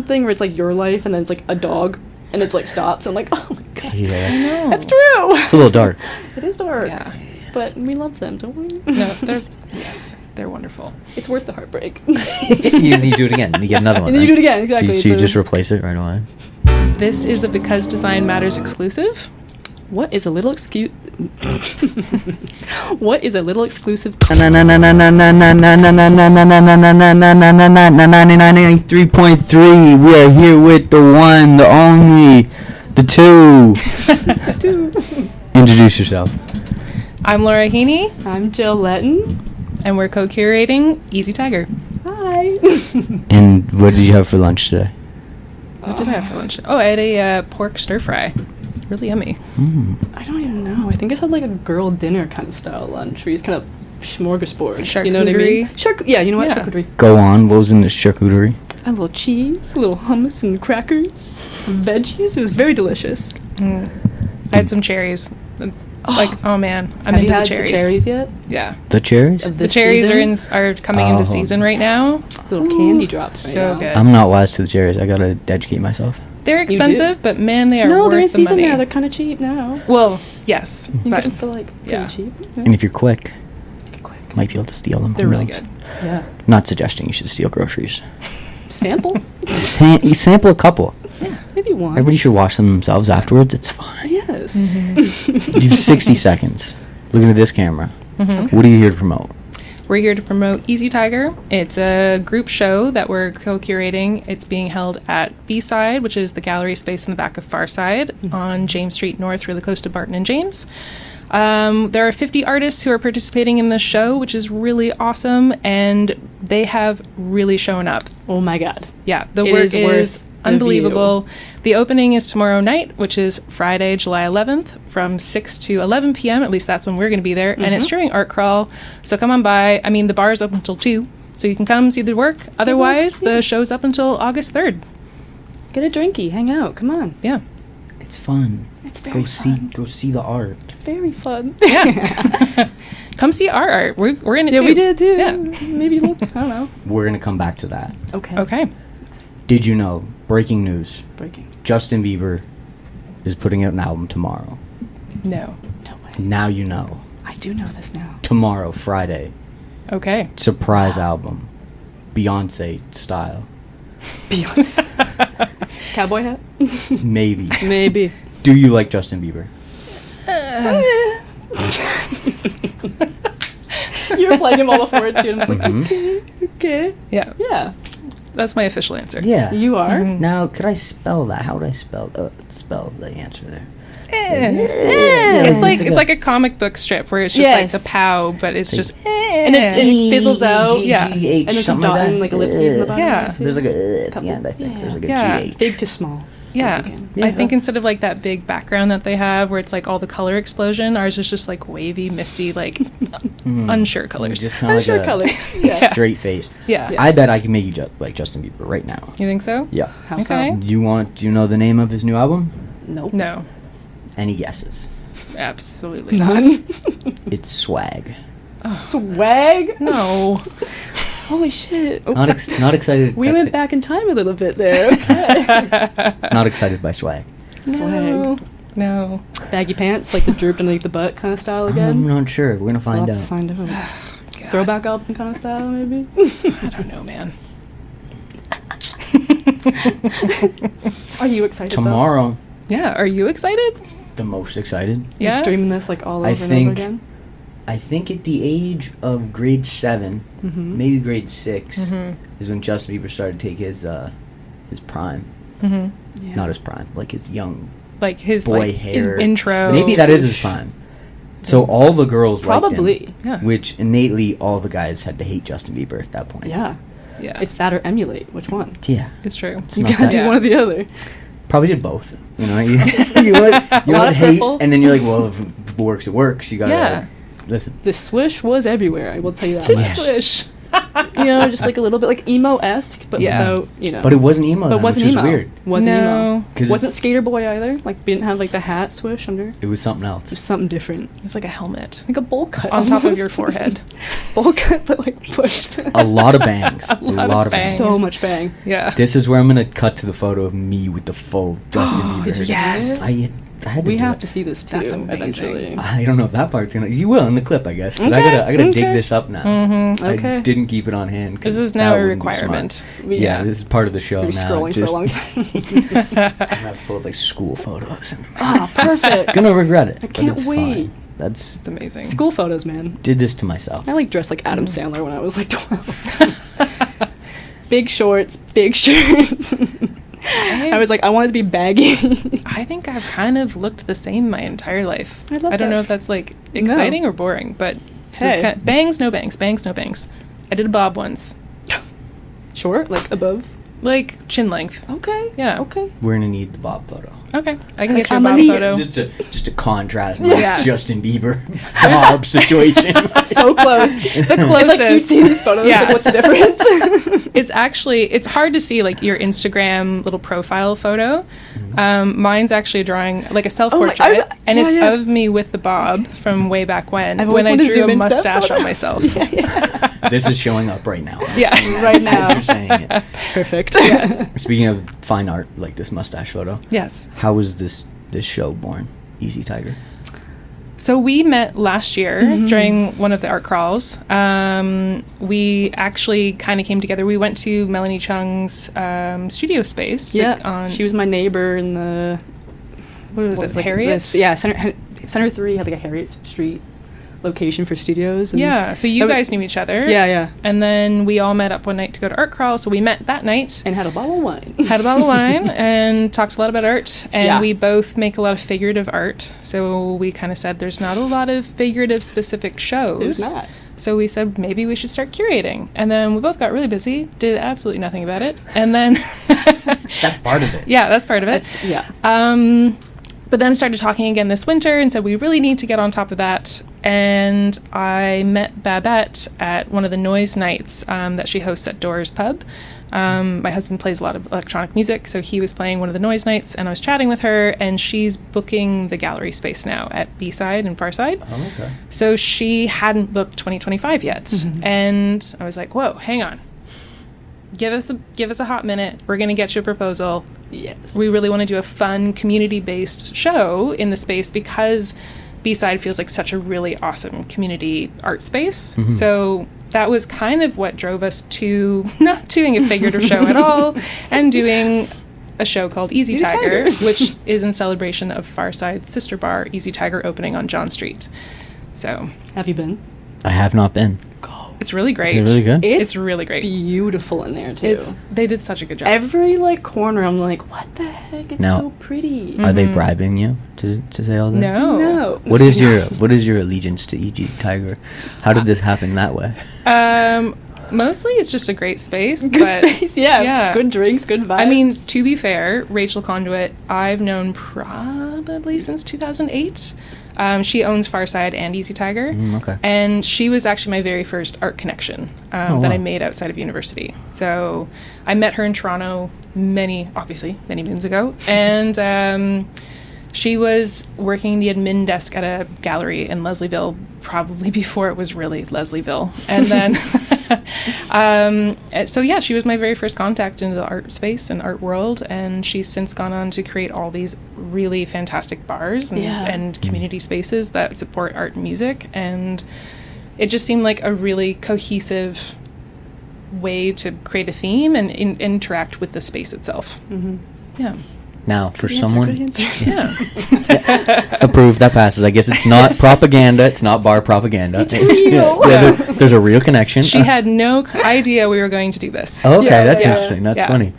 thing where it's like your life and then it's like a dog and it's like stops. I'm like, oh my god. Yeah, That's true. it's a little dark. It is dark. Yeah. But we love them, don't we? No, they're wonderful. It's worth the heartbreak. you do it again. You get another one. And then you do it right? again, exactly. So you just replace it right away. This is a Because Design Matters exclusive. What is a little excuse? What is a little exclusive? 93.3. We are here with the one, the only, the two. Introduce yourself. I'm Laura Heaney, I'm Jill Letten. and we're co-curating Easy Tiger. Hi. And what did you have for lunch today? What did I have for lunch? Oh, I had a pork stir fry. It's really yummy. I don't even know. I think it's had like a girl dinner kind of style lunch where you just kind of smorgasbord. Charcuterie. You know what I mean? Yeah, you know what? Yeah. Charcuterie. Go on. What was in this charcuterie? A little cheese, a little hummus and crackers, veggies. It was very delicious. I had some cherries. Oh man, I'm Have into you had the cherries. the cherries yet? Yeah. The cherries? Of The this cherries season? are coming into season right now. Little candy drops. Right So now. good. I'm not wise to the cherries. I gotta educate myself. They're do? expensive, but man, they are No, worth they're in the season money. now. They're kind of cheap now. Well, yes, You but get them for like pretty yeah. cheap. Yeah. And if you're quick, Quick. might be able to steal them. they're Who really knows? good. Yeah. Not suggesting you should steal groceries. Sample? You sample a couple. Maybe one. Everybody should wash them themselves afterwards. It's fine. Yes. Mm-hmm. You have 60 seconds. Looking at this camera. Mhm. What are you here to promote? We're here to promote Easy Tiger. It's a group show that we're co-curating. It's being held at B-Side, which is the gallery space in the back of Farside on James Street North, really close to Barton and James. There are 50 artists who are participating in this show, which is really awesome, and they have really shown up. Oh my god. Yeah, the It work is is worth the unbelievable. The opening is tomorrow night, which is Friday, July 11th, from 6 to 11 p.m. At least that's when we're going to be there. And it's during Art Crawl, so come on by. I mean, the bar is open until 2, so you can come see the work. Otherwise, the show's up until August 3rd. Get a drinky. Hang out. Come on. Yeah. It's fun. It's very fun. Go see the art. It's very fun. Yeah. Come see our art. We're in it Yeah, too. we did too. Yeah. Maybe we'll, I don't know. We're gonna come back to that. Okay. Okay. Did you know? Breaking news. Breaking. Justin Bieber is putting out an album tomorrow. No. No way. Now you know. I do know this now. Tomorrow, Friday. Okay. Surprise album. Beyonce style. Beyonce. Cowboy hat? Maybe. Maybe. Do you like Justin Bieber? You were playing him all before it too. And I was like, Mhm. okay. Yeah. Yeah. That's my official answer. Yeah. You are? Mhm. Now, could I spell that? How would I spell the answer there? It's like a comic book strip where it's just like Yes. the pow, but it's Like- just And it fizzles out. Yeah. And there's some something dotting, like ellipses in the bottom. Yeah. There's like a at the Couple. end, I think. Yeah. There's like a Yeah. GH. Big to small. yeah. Yeah. I think instead of like that big background that they have where it's like all the color explosion, ours is just like wavy, misty, like unsure colors. Just kind of Unsure like colors. a Yeah. straight face. Yeah. Yeah. I bet I can make you just like Justin Bieber right now. You think so? Yeah. How Okay. so? Do you know the name of his new album? Nope. No. Any guesses? Absolutely. None. It's Swag. Swag? No. Holy shit. Oh, Not excited. we that's went it. back in time a little bit there. Okay. Not excited by Swag. No. No. Baggy pants, like the drooped underneath the butt kind of style I'm again. not sure. We're gonna find We'll have out. to find out. God. Throwback album kind of style, maybe. I don't know, man. Are you excited? Tomorrow, Yeah. Are you excited? the most excited. Though? Yeah. You're streaming this like all over I and over think- again. I think at the age of grade 7, Mm-hmm. maybe grade 6, Mhm. is when Justin Bieber started to take his prime. Mhm. Yeah. Not his prime, like his young Like his boy like his hair. intro. Maybe that is his prime. So all the girls liked him, Probably. Yeah. which innately all the guys had to hate Justin Bieber at that point. Yeah. Yeah. It's that or emulate. Which one? Yeah. It's true. It's You not gotta that- do Yeah. one or the other. Probably did both. You know, you want lot of hate, purple. and then you're like, well, if it works, it works. You gotta Yeah. listen. The swish was everywhere. I will tell you that. To much. swish. You know, just like a little bit like emo-esque, but Yeah. without, you know. But it wasn't emo. But Then, wasn't which was emo. weird. Wasn't No. emo. 'Cause Wasn't it's- Skater Boy either. Like, didn't have like the hat swoosh under. It was something It else. was something different. It's like a helmet Like a bowl cut. on top of your almost. forehead. Bowl cut, but like pushed. A lot of bangs. A lot of bangs. So much bang. Yeah. This is where I'm gonna cut to the photo of me with the full Justin Bieber. Did you Yes. I had to We do have it. to see this too. That's amazing. Eventually. I don't know if that part's gonna. You will in the clip, I guess. 'Cause I Okay, gotta dig okay. this up now. Mm-hmm. Okay. I didn't keep it on hand. 'Cause This is that now a wouldn't be smart. requirement. Yeah, this is part of the show We're now. scrolling for a Just- long time. I'm gonna have to pull up like school photos. Ah, perfect. Gonna regret it. I but can't it's wait. Fine. That's It's amazing. School photos, man. did this to myself. I like dressed like Adam Sandler when I was like 12. Big shorts, big shirts. I was like, I wanted to be baggy. I think I've kind of looked the same my entire life. I love don't that. know if that's like exciting or boring, but Hey. bangs, no bangs, bangs, no bangs. I did a bob once, Short, like above. like chin length. Okay. Yeah. Okay. We're gonna need the Bob photo. Okay, I can get you a I'm bob a lead. photo. Just to contrast my Yeah. Justin Bieber Bob situation. So close. The It's like you closest. see these photos. Yeah. Like, what's the difference? It's hard to see like your Instagram little profile photo. Mine's actually a drawing, like a self-portrait, Oh, and yeah, it's yeah. of me with the bob from way back when I've always I wanted to drew zoom a into that mustache photo. on myself. This is showing up right now. Yeah. Right now. As you're saying it. Perfect. Yes. Speaking of fine art, like this mustache photo, Yes. how was this show born? Easy Tiger. So we met last year Mm-hmm. during one of the art crawls. We actually kind of came together. We went to Melanie Chung's studio space. Yeah. She was my neighbor in the. What was it? like Harriet? this- yeah, Center 3 had like a Harriet Street location for studios. And Yeah. So you that was- guys knew each other. Yeah, yeah. And then we all met up one night to go to art crawl. So we met that night. And had a bottle of wine. Had a bottle of wine and talked a lot about art. And Yeah. we both make a lot of figurative art. So we kind of said there's not a lot of figurative specific shows. There's not. So we said maybe we should start curating. And then we both got really busy, did absolutely nothing about it. And then That's part of it. yeah, that's part of it. That's, yeah. But then started talking again this winter and said we really need to get on top of that. And I met Babette at one of the noise nights that she hosts at Doors Pub. My husband plays a lot of electronic music, so he was playing one of the noise nights, and I was chatting with her, and she's booking the gallery space now at B-Side and Farside. Oh, okay. So she hadn't booked 2025 yet, and I was like, "Whoa, hang on, give us a hot minute. We're gonna get you a proposal. Yes. We really want to do a fun community-based show in the space because B-Side feels like such a really awesome community art space. So that was kind of what drove us to not doing a figurative show at all and doing a show called Easy Easy Tiger, Tiger. which is in celebration of Farside's sister bar, Easy Tiger, opening on John Street. So Have you been? I have not been. it's really great. Is it really good? It's really great. Beautiful in there too. They did such a good job. Every like corner, I'm like, what the heck? It's Now- so pretty. Are they bribing you to say all this? No. No. What is your allegiance to E.G. Tiger? How did this happen that way? Mostly it's just a great space. Good but space, yeah. Yeah. Good drinks, good vibes. I mean, to be fair, Rachel Conduit, I've known probably since 2008. She owns Farside and Easy Tiger. Okay. And she was actually my very first art connection that wow. I made outside of university. So I met her in Toronto many moons ago. And she was working the admin desk at a gallery in Leslieville, probably before it was really Leslieville. And then, so yeah, she was my very first contact into the art space and art world. And she's since gone on to create all these really fantastic bars and, Yeah. and community spaces that support art and music. And it just seemed like a really cohesive way to create a theme and interact with the space itself. Yeah. Now, for Good answer, someone good answer. Yeah. approved, that passes. I guess it's not propaganda. It's not bar propaganda. It's real. There's a real connection. She had no idea we were going to do this. Oh, okay, Yeah, that's yeah. interesting. That's Yeah. funny.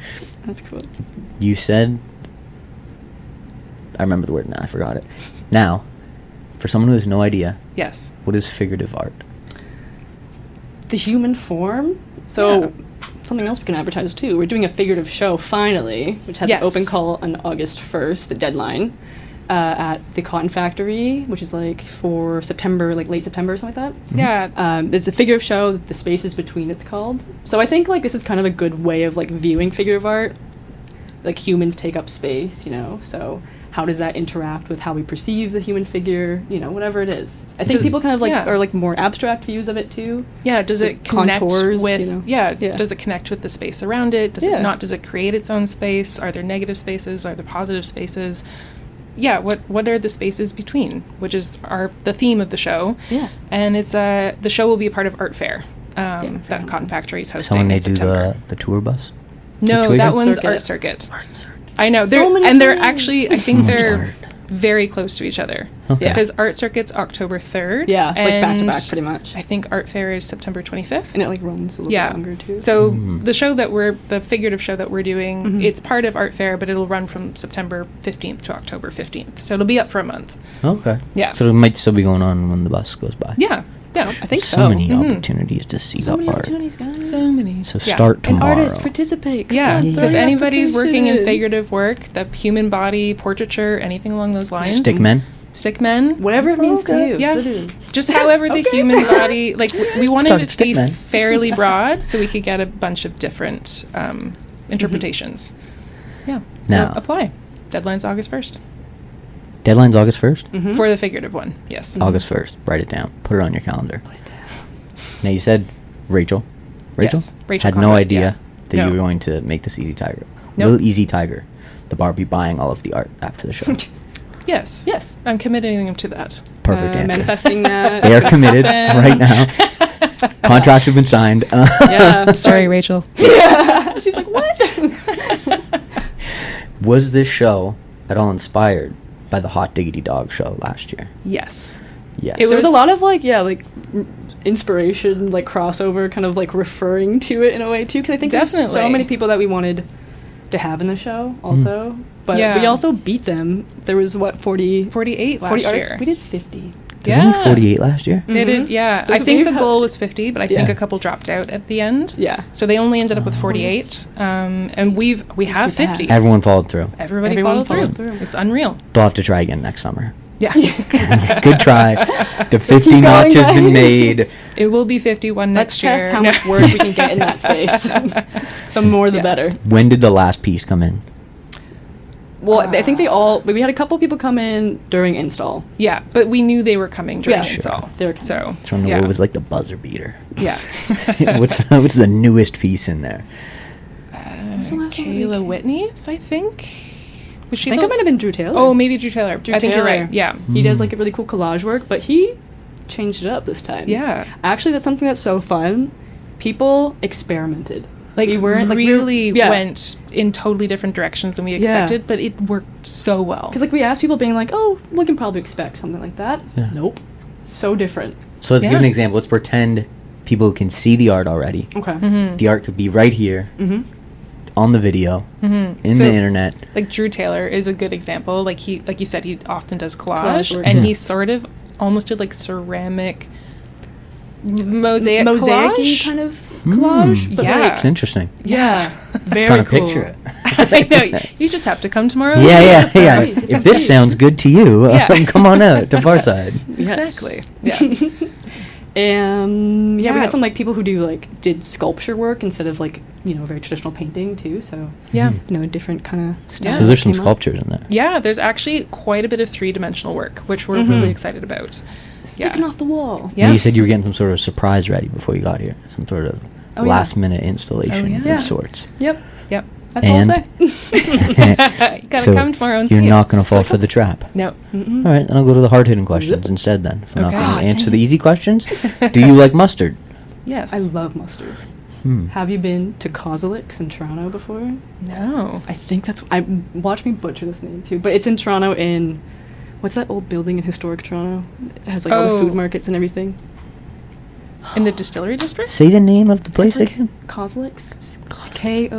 That's cool. You said, I remember the word now. I forgot it. Now, for someone who has no idea, Yes. what is figurative art? The human form. So Yeah. something else we can advertise too. We're doing a figurative show finally, which has Yes. an open call on August 1st, the deadline. at the Cotton Factory, which is like for September, like late September or something like that. Yeah. It's a figure of show, the spaces between it's called. So I think like this is kind of a good way of like viewing figurative art. Like humans take up space, you know, so how does that interact with how we perceive the human figure, you know, whatever it is. I think people kind of like are like more abstract views of it too. Yeah, does like it connect contours, with, you know? yeah, does it connect with the space around it? Does it not? Does it create its own space? Are there negative spaces? Are there positive spaces? Yeah, what are the spaces between, which is the theme of the show. Yeah. And it's the show will be a part of Art Fair that Cotton Factory is hosting. So when they in do September. the tour bus? No, situation? that one's Circuit. Art Circuit. Art Circuit. I know. So many they're things. actually, I So think much they're art. very close to each other. Okay. Because Art Circuit's October 3rd. Yeah, it's like back to and back pretty much. I think Art Fair is September 25th. And it like runs a little bit longer too. So the show the figurative show that we're doing, it's part of Art Fair, but it'll run from September 15th to October 15th. So it'll be up for a month. Okay. Yeah. So it might still be going on when the bus goes by. Yeah. Yeah. I think so many Mhm. opportunities to see so the many art. opportunities, guys. So many. So Yeah. start And tomorrow. artists participate. Yeah. Yeah. So if anybody's working in application. figurative work, the human body, portraiture, anything along those lines. Stickmen. Stickmen. Whatever it means to you. Yeah. literally. Just however the Okay. human body, like we wanted Started it to be Stickmen. fairly broad so we could get a bunch of different interpretations. Yeah. Now- So apply. Deadline's August 1st. Deadline's August 1st? For the figurative one, yes. August 1st. Write it down. Put it on your calendar. Now you said Rachel. Rachel? Yes, Rachel Had no Conrad, idea yeah. that No. you were going to make this Easy Tiger. Nope. Little Easy Tiger. The bar be buying all of the art after the show. Yes. Yes. I'm committing them to that. Perfect answer. Manifesting that. They are committed right now. Contracts have been signed. Yeah. Sorry, Rachel. Yeah. She's like, what? Was this show at all inspired by the Hot Diggity Dog show last year? Yes. Yes. It There was was- a lot of like, inspiration, like crossover, kind of like referring to it in a way too. Because I think there's so Definitely. many people that we wanted to have in the show also. But Yeah. we also beat them. There was what 40 48 last 40 year. artists. We did 50. There was only 48 last year? They did, yeah. So I it's think the weird goal how- was 50, but I think Yeah. a couple dropped out at the end. Yeah. So they only ended up with 48. And we have too bad. 50. Everyone followed through. Everybody Everyone followed followed through. through. It's unreal. They'll have to try again next summer. Yeah. Good try. The 50 keep notch going, has been guys. made. It will be 51 Let's next year. test how much work we can get in that space. The more, the Yeah. better. When did the last piece come in? Well, I think we had a couple people come in during install. Yeah, but we knew they were coming during Yeah, sure. install. They were coming. So, I don't know yeah. what was like the buzzer beater. Yeah. what's the newest piece in there? was the last one we Kayla did? Whitney's, I think. Was I she think the- it might have been Drew Taylor. Oh, maybe Drew Taylor. Drew I think you're Taylor. right. Yeah. He does like a really cool collage work, but he changed it up this time. Yeah. Actually, that's something that's so fun. People experimented. Like, we weren't like we were- really yeah. went in totally different directions than we Yeah. expected, but it worked so well. Because like we asked people, being like, "Oh, we can probably expect something like that." Yeah. Nope. So different. So let's give Yeah. an example. Let's pretend people can see the art already. Okay. Mm-hmm. The art could be right here Mm-hmm. on the video, in So- the internet. Like Drew Taylor is a good example. Like you said, he often does collage, Collage work. and Yeah. he sort of almost did like ceramic mosaic Mosaic-y collage. kind of collage. But Yeah. like, It's interesting. yeah. Very Trying cool. to picture it. I know. You just have to come tomorrow. Yeah. Farside. If It's this okay. sounds good to you, Yeah. come on out to Farside. Exactly. Yes. Yes. Yeah, we Yeah. had some like people who did sculpture work instead of like very traditional painting too. So Yeah. different kind of stuff. Yeah. So there's some came up. sculptures in there. Yeah, there's actually quite a bit of three-dimensional work, which we're really excited about. Sticking off the wall. Yeah. And you said you were getting some sort of surprise ready before you got here. Some sort of Oh, yeah. last minute installation Oh, yeah. of Yeah. sorts. Yep. Yep. That's And- all I'll say. You gotta So come tomorrow and you're see not it. going to fall for the trap. No. Mm-mm. All right, then I'll go to the hard-hitting questions Yep. instead then. If I'm not Okay. going Ah, to answer dang the it. easy questions. Do you like mustard? Yes. I love mustard. Hmm. Have you been to Kozilek's in Toronto before? No. I think that's. Watch me butcher this name too, but it's in Toronto. In what's that old building in historic Toronto? It has like all the Oh. food markets and everything. In the distillery district? Say the name of the place It's like again. Kozilek's. Kozalik.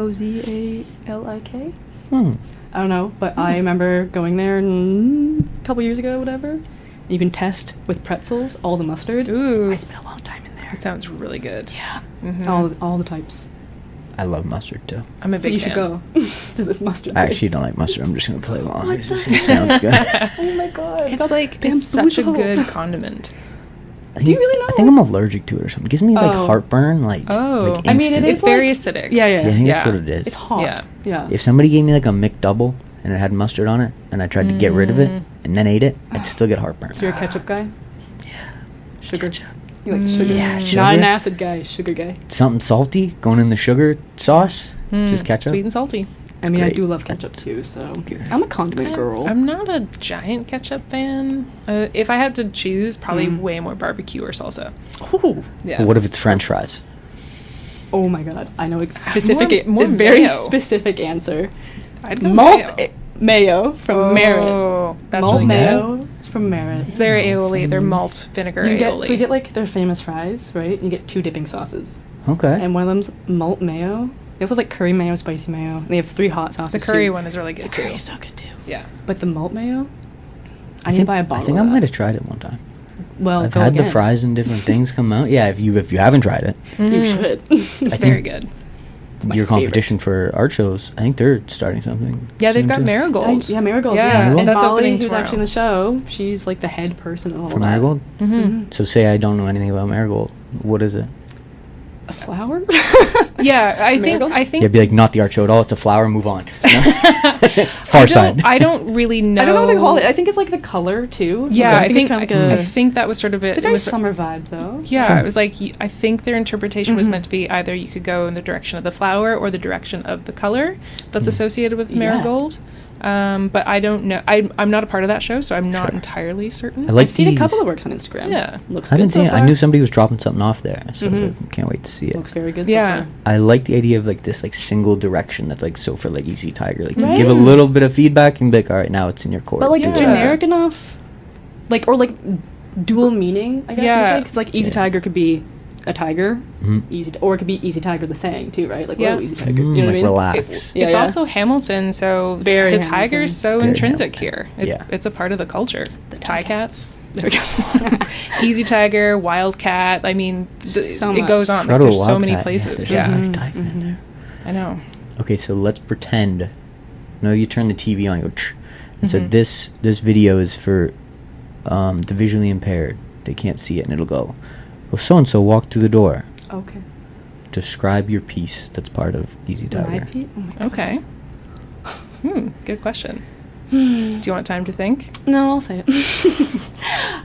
Hmm. I don't know, but I remember going there a couple years ago, whatever. You can test with pretzels all the mustard. Ooh. I spent a long time in there. That sounds really good. Yeah, Mhm. all the types. I love mustard too. I'm a So big you fan. should go to this mustard. I actually place. don't like mustard. I'm just gonna play along. What It the just sounds good. Oh my god. It's like it's such a good condiment. I think, you really know? I think I'm allergic to it or something. It gives me like Oh. heartburn. Like, Oh. like I mean, it instantly. is It's very like- acidic. Yeah, yeah. Yeah, I think that's Yeah. what it is. It's hot. Yeah. Yeah. If somebody gave me like a McDouble and it had mustard on it, and I tried to get rid of it and then ate it, I'd still get heartburn. So you're a ketchup guy? Yeah. Sugar. Ketchup. You like sugar? Yeah, Not sugar. an acid guy, sugar guy. Something salty going in the sugar sauce. Just ketchup. Sweet and salty. I mean, I great. do love ketchup too, so Good. I'm a condiment girl. I'm not a giant ketchup fan. If I had to choose, probably way more barbecue or salsa. Ooh. Yeah. But what if it's French fries? Oh my god, I know specific, More a very mayo. specific answer. I'd go Malt mayo. mayo from Merit. Oh, that's Malt really good. mayo from Merit. It's their aioli, their malt vinegar You get aioli. so you get like their famous fries, right? And you get 2 dipping sauces, Okay. and one of them's malt mayo. They also have like curry mayo, spicy mayo. And they have 3 hot sauces. the curry too. one is really good The too. curry's so good too. Yeah. But the malt mayo, I need to think buy a bottle. I think of I that. might have tried it one time. Well, I've go had the again. fries and different things come out. Yeah, if you haven't tried it, You should. It's I very think- good. my your favorite. competition for art shows, I think they're starting something. Yeah, they've soon, got too. Marigold. Yeah, Marigold. Yeah, Yeah, and that's Molly, opening who's tomorrow. actually in the show, she's like the head person of all For that. Marigold? Mm-hmm. So say I don't know anything about Marigold. What is it? A flower? Yeah, I Marigold? think Yeah, be like, not the art show at all. It's a flower. Move on. Farside. I don't really know. I don't know what they call it. I think it's like the color too. Yeah, Like, I think it's kind of like I think that was sort of it. it's a It very was summer vibe though. Yeah, Sure. it was like I think their interpretation was Mhm. meant to be either you could go in the direction of the flower or the direction of the color that's Mm. associated with Yeah. marigold. But I don't know. I'm not a part of that show, so I'm not Sure. entirely certain. I like I've seen a these- couple of works on Instagram. Yeah. Looks I good didn't see so it. I far. knew somebody was dropping something off there, so I was Mhm. like, can't wait to see it. Looks very good Yeah. so far. I like the idea of like this like single direction that's like so for like Easy Tiger. Like you Right. give a little bit of feedback and be like, all right, now it's in your court. But like do it. generic enough, like or like dual meaning, I guess. Yeah. Because like Easy Yeah. Tiger could be a tiger, Mhm. or it could be Easy Tiger the saying too, right? Like Yeah. Easy Tiger. Mm, You know like what I mean? relax. Yeah, it's yeah. also Hamilton, so Very the tiger's so Very intrinsic Hamilton. here. It's, Yeah. it's a part of the culture. The tie cats, There we go. Easy Tiger, Wildcat. I mean, So it much. goes on. Like, Frodo there's so many Wildcat, places. there's Yeah, a Mhm, tiger in mhm. there. I know. Okay, so let's pretend. No, you turn the TV on. You go, "Tch," and so Mhm. this video is for the visually impaired. They can't see it, and it'll go. Well, so and so walked through the door. Okay. Describe your piece. That's part of Easy Am I Tiger. Pete? Oh my God. Okay. Good question. Do you want time to think? No, I'll say it.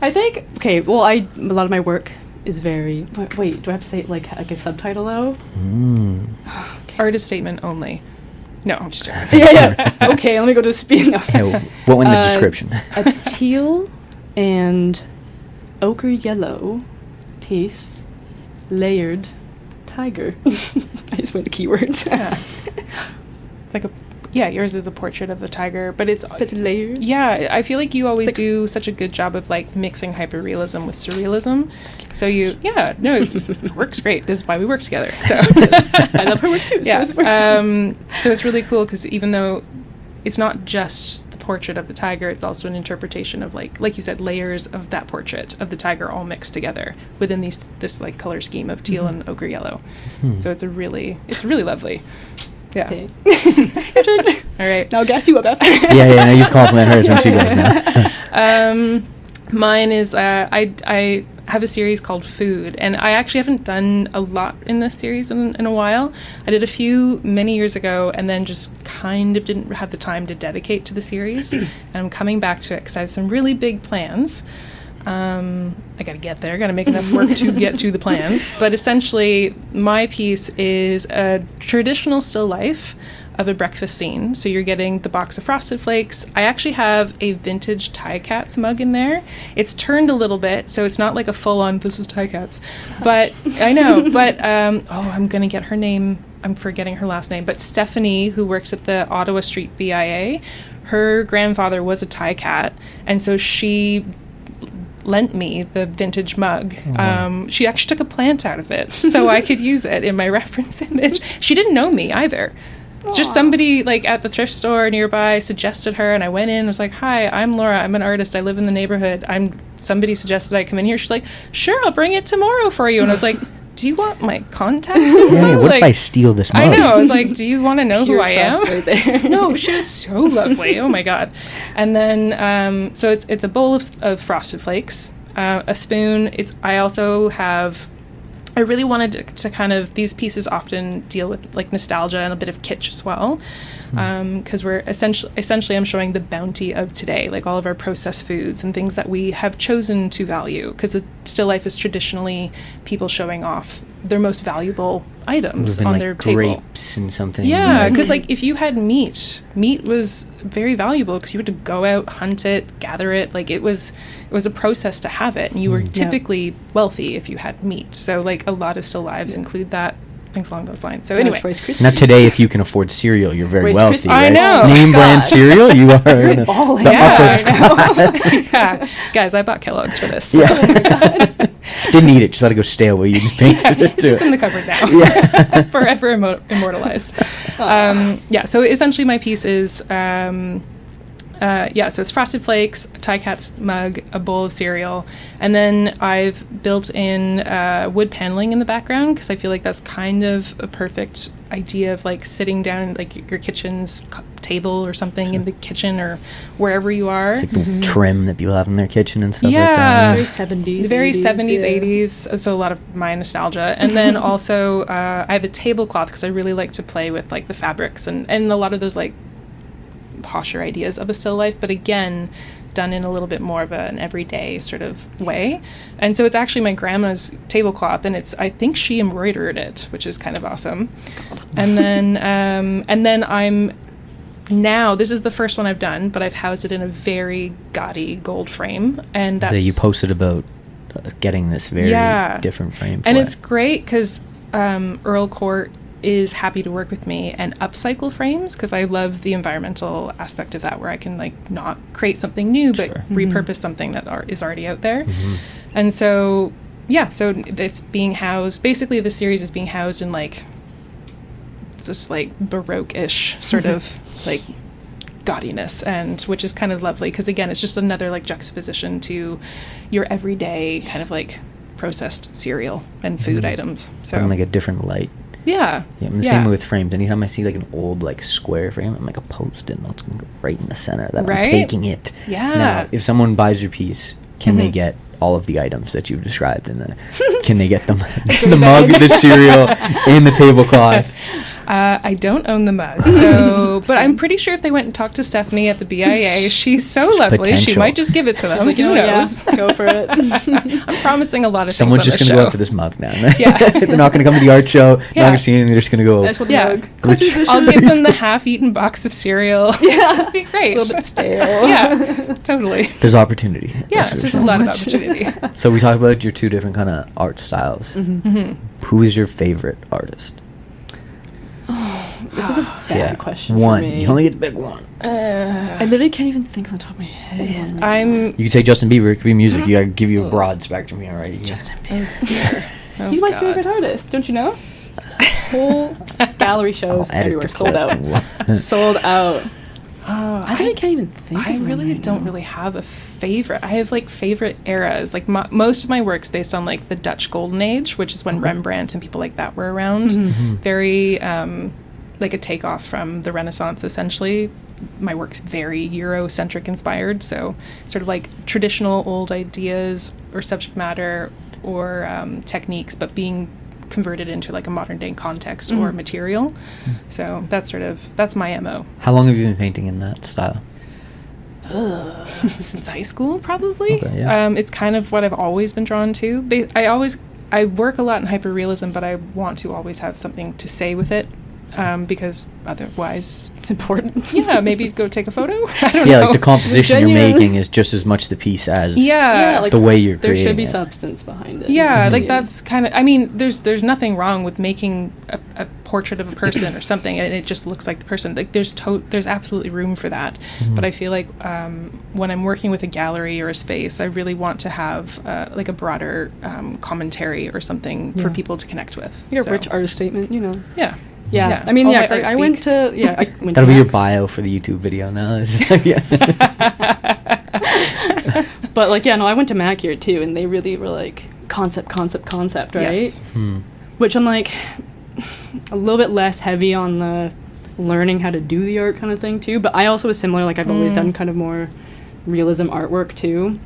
I think okay. Well, a lot of my work is very. Wait, do I have to say it like a subtitle though? Mm. Okay. Artist statement only. No, I'm just joking. Yeah. Okay, let me go to speed. No. Yeah, what in the Uh, description? A teal and ochre yellow piece, layered tiger. I just went the keywords. Yeah. It's like yours is a portrait of the tiger, but it's layered. yeah. I feel like you always Like- do such a good job of like mixing hyperrealism with surrealism. So it works great. This is why we work together. So I love her work too. So yeah. this works. So it's really cool because even though it's not just the portrait of the tiger, it's also an interpretation of like you said, layers of that portrait of the tiger all mixed together within this like color scheme of teal and ochre yellow. Hmm. So it's really lovely. Yeah. Okay. Your turn. All right. Now I'll gas you up after. yeah, no, you've complimented her when she goes now. Mine is I have a series called Food, and I actually haven't done a lot in this series in a while. I did a few many years ago, and then just kind of didn't have the time to dedicate to the series. And I'm coming back to it because I have some really big plans. I gotta get there, gotta make enough work to get to the plans. But essentially, my piece is a traditional still life of a breakfast scene. So you're getting the box of Frosted Flakes. I actually have a vintage Tie Cats mug in there. It's turned a little bit, so it's not like a full-on, this is Tie Cats. But, I know, but, I'm gonna get her name, I'm forgetting her last name, but Stephanie, who works at the Ottawa Street BIA, her grandfather was a Tie Cat, and so she lent me the vintage mug. She actually took a plant out of it so I could use it in my reference image. She didn't know me either. It's just somebody like at the thrift store nearby suggested her, and I went in and was like, hi, I'm Laura, I'm an artist, I live in the neighborhood, somebody suggested I come in here. She's like, sure, I'll bring it tomorrow for you. And I was like, do you want my contact? Yeah, what if I steal this mug? I know. I was like, do you want to know Pure who I am? trust right there. No, she was so lovely. Oh my god. And then, so it's a bowl of Frosted Flakes, a spoon. I also have. I really wanted to kind of, these pieces often deal with like nostalgia and a bit of kitsch as well, because we're essentially I'm showing the bounty of today, like all of our processed foods and things that we have chosen to value, because still life is traditionally people showing off their most valuable items on like their table. Grapes and something. Yeah, because like if you had meat was very valuable because you had to go out, hunt it, gather it. Like it was a process to have it, and you were typically wealthy if you had meat. So like a lot of still lives include that, things along those lines. So anyway, now today, if you can afford cereal, you're very Rice wealthy, Krispies. right? I know. Name brand cereal, you are in the upper class. Yeah, guys, I bought Kellogg's for this. Yeah. Didn't eat it, just let it go stale while you painted it. It's just in the cupboard now. Forever immortalized. Yeah, so essentially my piece is, so it's Frosted Flakes, a Thai Cat's mug, a bowl of cereal, and then I've built in wood paneling in the background because I feel like that's kind of a perfect idea of like sitting down like your kitchen's table or something in the kitchen or wherever you are. It's like the trim that people have in their kitchen and stuff Yeah. like that. Very 70s. Very 80s, 70s, yeah. 80s, so a lot of my nostalgia. And then also I have a tablecloth because I really like to play with like the fabrics and a lot of those like posher ideas of a still life, but again done in a little bit more of an everyday sort of way. And so it's actually my grandma's tablecloth, and I think she embroidered it, which is kind of awesome. And then I'm now, this is the first one I've done, but I've housed it in a very gaudy gold frame, and that's So you posted about getting this very different frame for and it. it's great because Earl Court is happy to work with me and upcycle frames because I love the environmental aspect of that, where I can like not create something new but repurpose something that is already out there. And so so it's being housed, basically the series is being housed in like this like Baroque-ish sort of like gaudiness, and which is kind of lovely because again it's just another like juxtaposition to your everyday kind of like processed cereal and food items. So in like a different light. Yeah. Yeah, I'm the same way with frames. Anytime I see like an old like square frame, I'm like a post-it note. It's gonna go right in the center. That Right? I'm taking it. Yeah. Now, if someone buys your piece, can they get all of the items that you've described? And can they get them the mug, the cereal, and the tablecloth? I don't own the mug, so, but I'm pretty sure if they went and talked to Stephanie at the BIA, she's so lovely, she potential. might just give it to them. Like, Who knows? Yeah, go for it. I'm promising a lot of Someone's just things gonna on go the after show. this mug now. Yeah. They're not gonna come to the art show. Not Yeah. gonna see anything. They're just gonna go. That's what the Yeah. mug. Which- I'll give them the half-eaten box of cereal. Yeah. It'd be great. A little bit stale. Yeah, totally. There's opportunity. Yeah, That's what there's we're a lot of saying. opportunity. So we talked about your two different kind of art styles. Who is your favorite artist? This is a bad question. One. For me. You only get to pick one. I literally can't even think on the top of my head. I'm You can say Justin Bieber. It could be music. You gotta give you a broad spectrum here, right? Justin Bieber. oh He's my God. favorite artist. Don't you know? Whole gallery shows everywhere sold out. Sold out. Oh, I really can't even think. I of one really right don't now. really have a favorite. I have like favorite eras. Like most of my work's based on like the Dutch Golden Age, which is when Rembrandt and people like that were around. Very like a takeoff from the Renaissance, essentially. My work's very Eurocentric inspired, so sort of like traditional old ideas or subject matter or techniques, but being converted into like a modern day context or material. So that's my MO. How long have you been painting in that style? Since high school, probably. Okay, yeah. It's kind of what I've always been drawn to. I work a lot in hyperrealism, but I want to always have something to say with it, because otherwise, It's important. yeah, maybe go take a photo. I don't Yeah, know. like the composition you're Genuine. making is just as much the piece as Yeah, like the way you're there creating should be it. substance behind it. Yeah, like Mhm. that's kind of. I mean, there's nothing wrong with making a portrait of a person or something, and it just looks like the person. Like there's absolutely room for that. But I feel like when I'm working with a gallery or a space, I really want to have like a broader commentary or something for Yeah. people to connect with. Your So, rich artist statement, you know. Yeah. Yeah. Yeah. I mean, All yeah, my 'cause art I went speak. to I went That'll to be your Mac. bio for the YouTube video now. Yeah. But like, yeah, no, I went to Mac here too, and they really were like, concept, right? Yes. Which I'm like a little bit less heavy on the learning how to do the art kind of thing too. But I also was similar. Like I've always done kind of more realism artwork too.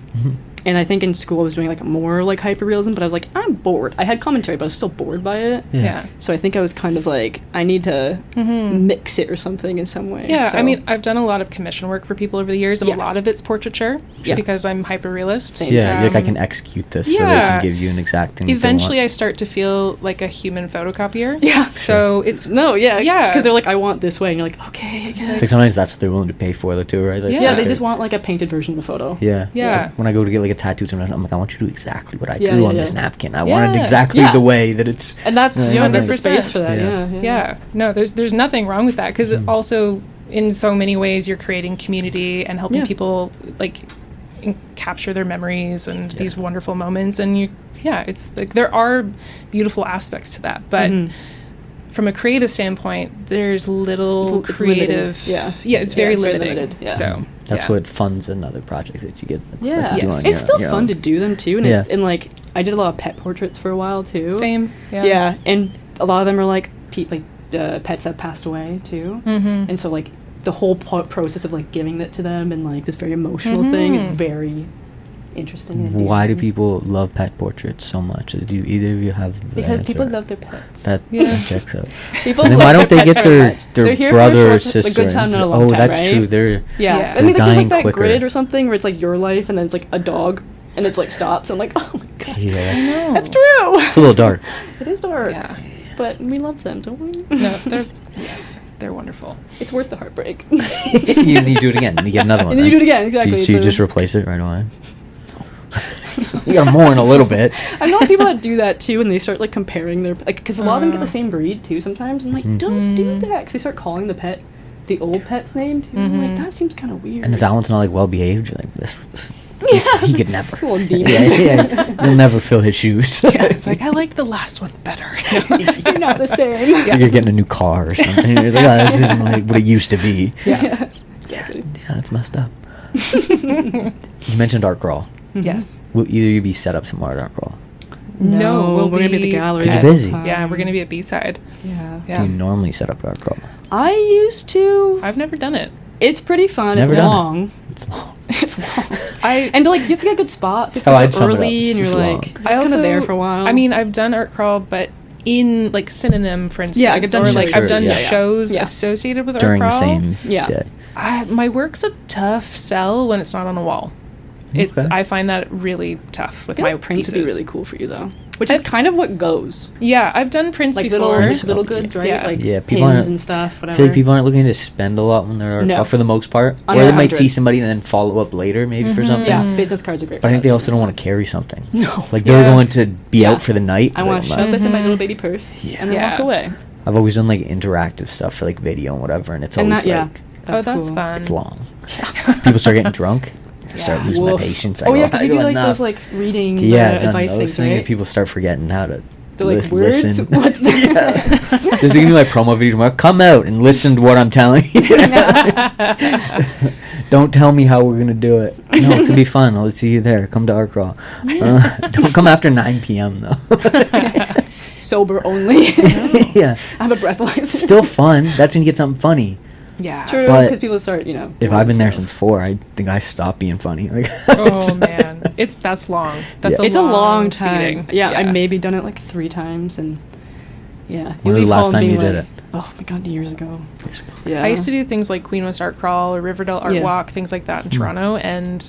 And I think in school I was doing like more like hyperrealism, but I was like, I'm bored. I had commentary, but I was still bored by it. Yeah. So I think I was kind of like, I need to mix it or something in some way. Yeah, So- I mean, I've done a lot of commission work for people over the years, and Yeah. a lot of it's portraiture Yeah. because I'm hyper-realist. Same. Yeah, you're like, I can Um, execute this so they yeah. can give you an exact thing. that they Eventually, I want. start to feel like a human photocopier. Yeah. So it's No, yeah. Yeah. Because they're like, I want this way. And you're like, okay, I guess. It's like sometimes that's what they're willing to pay for, though, too, right? Like, Yeah. Yeah, they okay. just want like a painted version of the photo. Yeah. Yeah. Like, when I go to get like a tattoo, sometimes I'm like, I want you to do exactly what I Yeah, drew yeah, on yeah. this napkin. I want it Yeah. exactly Yeah. the way that it's. And that's, Yeah, you know, there's the 100%. space for that. Yeah. Yeah, no, there's nothing wrong with that because also in so many ways you're creating community and helping Yeah. people like capture their memories and these wonderful moments, and it's like there are beautiful aspects to that, but from a creative standpoint, there's little It's creative. limited. It's very it's very limiting. limited, yeah. So That's yeah. what funds and other projects that you get. Yeah. lets you do Yes. on It's your- still your fun own. to do them too. And, Yeah. and like, I did a lot of pet portraits for a while too. Same. Yeah. And a lot of them are like, pets that passed away too. Mm-hmm. And so like the whole process of like giving it to them and like this very emotional thing is very interesting. and Why do amazing. people love pet portraits so much? Do either of you have the Because people answer? love their pets. That Yeah. checks out. People And then love why don't their they pets get so their much. They're here for a brother or short- sister? a good time, and- not a long oh, time, that's right? true. They're Yeah. Yeah. I mean, They're like, there's dying like that quicker. grid or something where it's like your life and then it's like a dog and it's like stops and like, oh my god. yeah. That's, No. That's true. it's a little dark. It is dark. Yeah. But we love them, don't we? No, they're wonderful. It's worth the heartbreak. you do it again, and you get another one. And then you right? do it again, exactly. So you So- just replace it right away. You gotta mourn a little bit. I know people that do that too, and they start like comparing their because a lot of them get the same breed too sometimes, and like don't do that because they start calling the pet the old pet's name too. I'm like that seems kind of weird. And if that one's not like well behaved, you're like this. He could never. Little demon. Yeah. You'll never fill his shoes. It's like I like the last one better. You're not the same. It's like you're getting a new car or something. You're like, oh, this isn't like what it used to be. Yeah. Yeah, that's messed up. You mentioned art crawl. Yes. Will either of you be set up tomorrow at art crawl? No, we're gonna be at the gallery. 'Cause you're all the busy. time. Yeah, we're gonna be at B-side. Yeah. Yeah. Do you normally set up at art crawl? I used to. I've never done it. It's pretty fun. Never it's done it. long. It's long. It's long. I And like you have to get good spots. You That's how have I'd to sum go it up. early, and It's you're long. like just kind of there for a while. I mean, I've done art crawl, but in like synonym, for instance. Yeah, I've done or like shows. I've done Sure, yeah. shows Yeah. associated with During art the crawl. same Yeah. day. My work's a tough sell when it's not on a wall. It's Okay. I find that really tough with I feel my like prints pieces. would be really cool for you though, which is kind of what goes. Yeah, I've done prints Like before. little goods, right? Yeah. Like Yeah, people pins aren't- and stuff, I whatever. feel like people aren't looking to spend a lot when they're art No. crawl for the most part. Under Or they might 100. see somebody and then follow up later, maybe for something. Yeah, business cards are great. But I for think that. they also don't want to carry something. No. Like they're Yeah. going to be Yeah. out for the night. I want to but shove this in my Mhm. little baby purse Yeah. and then walk Yeah. away. I've always done like interactive stuff for like video and whatever, and it's And always that, yeah, like Oh, that's cool. fun. it's long. People start getting drunk. I start Yeah. losing my Woof. patience. Oh yeah, because I you go, do like "Enough." those like reading Yeah, I've done advice those things, things, and right? people start forgetting how to They're like words. listen. What's that? Yeah. There's gonna be my promo video tomorrow. Come out and listen to what I'm telling you. Don't tell me how we're gonna do it. No, it's gonna be fun. I'll see you there. Come to art crawl. Don't come after 9 p.m. though. Sober only. Yeah. I have a breathalyzer. Still fun. That's when you get something funny. Yeah. True, But because people start, If doing I've been there stuff. since 4, I think I stopped being funny. Like, Oh man, that's long. That's Yeah. a It's a long time. seating. Yeah, I maybe done it like 3 times, and yeah. When was you'll the be last home time you being did like, it? Oh my god, years ago. Yeah. I used to do things like Queen West Art Crawl or Riverdale Art Yeah. Walk, things like that in Toronto, and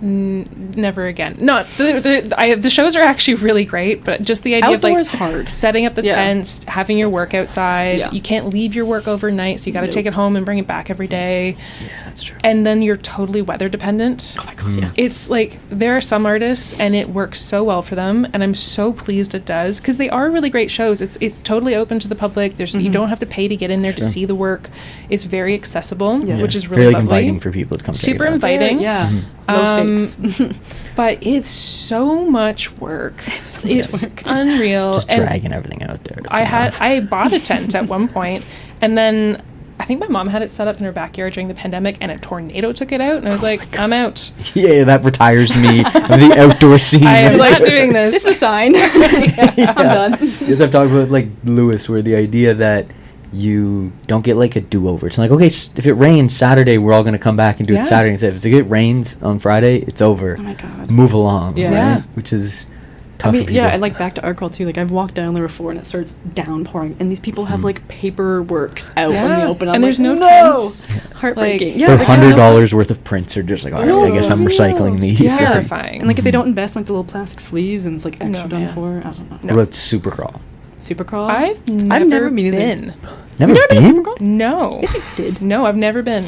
never again. No, the shows are actually really great, but just the idea Outdoor of is hard. setting up the Yeah. tents, having your work outside. Yeah. You can't leave your work overnight, so you got to Nope. take it home and bring it back every day. yeah, that's true. And then you're totally weather dependent. Oh my god, yeah. It's like there are some artists and it works so well for them, and I'm so pleased it does because they are really great shows. It's totally open to the public. There's you don't have to pay to get in there to Sure. see the work. It's very accessible, Yeah. which is really Very, lovely. inviting for people to come. check Super it out. inviting. Yeah. Um, Low stakes. But it's so much work. so It's much work. unreal. Just And dragging everything out there. I bought a tent at one point, and then I think my mom had it set up in her backyard during the pandemic, and a tornado took it out, and I was like, I'm out. Yeah, that retires me of the outdoor scene. I am right not there. doing this. This is a sign. I'm done. Yes, I've talked about like Lewis, where the idea that you don't get like a do-over. It's like, okay, if it rains Saturday, we're all going to come back and do it Yeah. Saturday instead. If it rains on Friday, it's over. Oh my God. Move along. Yeah. Right? Yeah. Which is I tough mean, for people. yeah, and like back to art crawl too. Like I've walked down the river before and it starts downpouring, and these people have like paperworks out in the Yeah. open. And I'm there's like, no tents. Heartbreaking. Like, yeah, Their like, $100 worth of prints are just like, all right, No, I guess I'm no, recycling it's these. terrifying. And like if they don't invest in like the little plastic sleeves and it's like extra No, done man. for, I don't know. What about Supercrawl? Supercrawl. I've never been. Never been? No. Yes, you did. No, I've never been.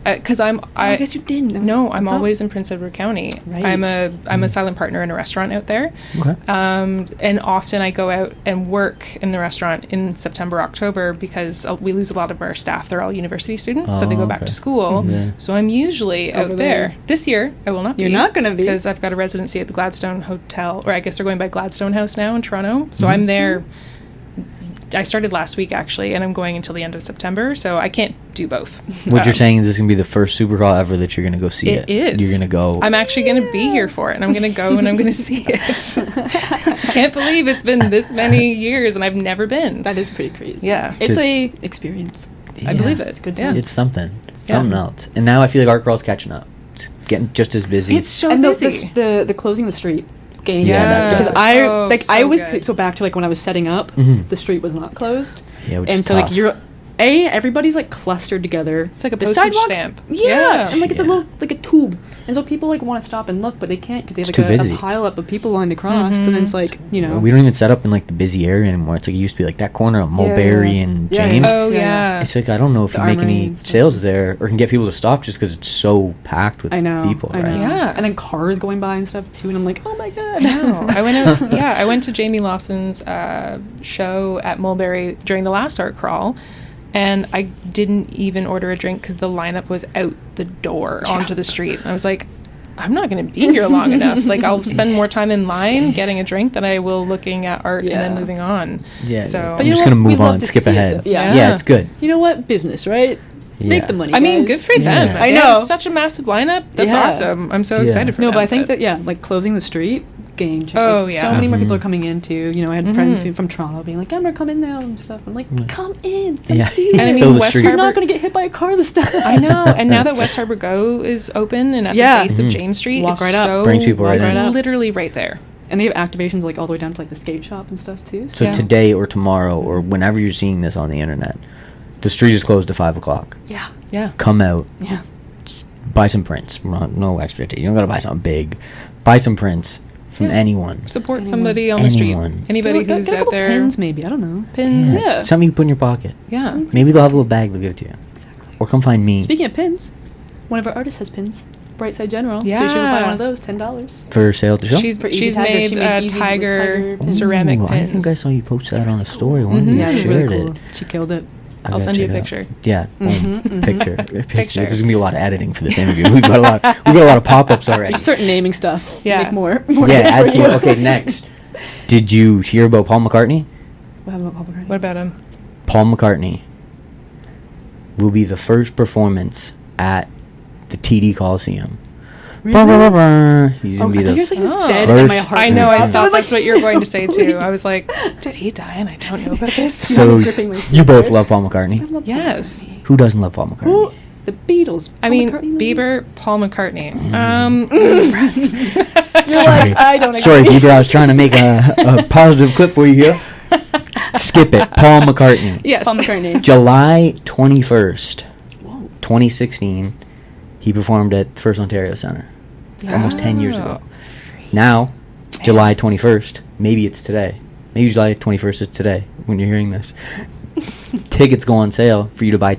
Because I guess you didn't. No, I'm I thought- always in Prince Edward County. Right. I'm a silent partner in a restaurant out there. Okay. And often I go out and work in the restaurant in September, October, because we lose a lot of our staff. They're all university students, so they Oh, go back okay. to school. Yeah. So I'm usually Over out there. there. This year, I will not be. You're not gonna be. Because I've got a residency at the Gladstone Hotel, or I guess they're going by Gladstone House now in Toronto. Mm-hmm. So I'm there. I started last week, actually, and I'm going until the end of September, so I can't do both. What you're saying is this is going to be the first Supercrawl ever that you're going to go see It it. is. You're going to go. I'm actually going to be here for it, and I'm going to go and I'm going to see it. Can't believe it's been this many years and I've never been. That is pretty crazy. Yeah. It's To- a experience. I believe it. good Yeah. It's something. Yeah. Something else. And now I feel like Art Crawl's catching up. It's getting just as busy. It's so and busy. the closing the street game. Yeah, that because does. I Oh, like so I was good. so back to like when I was setting up, Mhm. the street was not closed, Yeah, which and is so tough. like everybody's like clustered together. It's like a The postage sidewalks- stamp. Yeah, Yeah. and like it's a Yeah. little like a tube, and so people like want to stop and look, but they can't because they have It's like too a busy. pile up of people lined across. So then it's like We don't even set up in like the busy area anymore. It's like it used to be like that corner of Mulberry and Yeah, James. yeah. Oh, Yeah, yeah. It's like I don't know if The you make any Armory and stuff. sales there or can get people to stop just because it's so packed with I know people, I right? know. Yeah. And then cars going by and stuff too, and I'm like, oh my god. No, I went out. Yeah, I went to Jamie Lawson's show at Mulberry during the last art crawl, and I didn't even order a drink because the lineup was out the door onto the street. I was like, I'm not going to be here long enough. Like, I'll spend more time in line getting a drink than I will looking at art and then Yeah. moving on. Yeah. So, I'm But you just know gonna what? move We'd love on, to skip see it, ahead. though. Yeah. Yeah, it's good. You know what? Business, right? Yeah. Make the money. I mean, guys. good for them. Yeah. I They have know. such a massive lineup. That's Yeah. awesome. I'm so Yeah. excited for No, them. but I think that like closing the street, game changer. Oh, Like, yeah. So many more people Mhm. are coming in too. You know, I had friends from Toronto being like, "I'm gonna come in now" and stuff. I'm like, "Come in, come Yeah. see And I it. mean, Fill the West street. You're Harbor. not gonna get hit by a car this time." I know, and now that West Harbor Go is open and at Yeah. the base of Mhm. James Street, Walk it's right up. so Brings people right in. literally right there. And they have activations like all the way down to like the skate shop and stuff too. So Yeah. today or tomorrow or whenever you're seeing this on the internet, the street is closed at 5 o'clock. Yeah, Yeah. Come out, yeah. buy some prints. No extra. You don't gotta buy something big. Buy some prints from Yeah. anyone. Support Anyone. somebody on the street. Anyone. Anybody Get a who's couple out there. pins maybe. I don't know. Pins. Yeah. Something you can put in your pocket. Yeah. Maybe they'll have a little bag they'll give it to you. Exactly. Or come find me Speaking of pins, one of our artists has pins. Brightside General. So you should Yeah. buy one of those. $10. for sale at the show. She's For Easy she's Tiger. made, She made Easy with tiger tiger ceramic Ooh, pins. I think I saw you post that on a story. One Mhm. Yeah, you it's shared really cool. it. She killed it. I I'll gotta send you a check it out. picture. Yeah, boom. Mhm, mhm. Picture. Picture. There's gonna be a lot of editing for this interview. We've got a lot of pop-ups already. You start naming stuff. Yeah. Make more. Yeah, hits add for some. you. Okay, next. Did you hear about Paul McCartney? What about Paul McCartney? What about him? Paul McCartney will be the first performance at the TD Coliseum. Really? Bah, bah, bah, bah. He's Oh, gonna be I thought the you were saying he's Oh. dead and my first- heart. I know. I Yeah. thought that's what you were going to say too. Please. I was like, did he die and I don't know about this? So I'm gripping my you both secret. love Paul I McCartney. love Paul Yes. McCartney. Who doesn't love Paul Who? McCartney? The Beatles. I Paul mean, McCartney, Bieber, Paul McCartney. Sorry, I don't agree. sorry, Bieber. I was trying to make a positive clip for you here. Skip it. Paul McCartney. Yes. Paul McCartney. July 21st, Whoa. 2016, he performed at First Ontario Centre. Almost 10 years ago. Now, July 21st, maybe it's today. Maybe July 21st is today when you're hearing this. Tickets go on sale for you to buy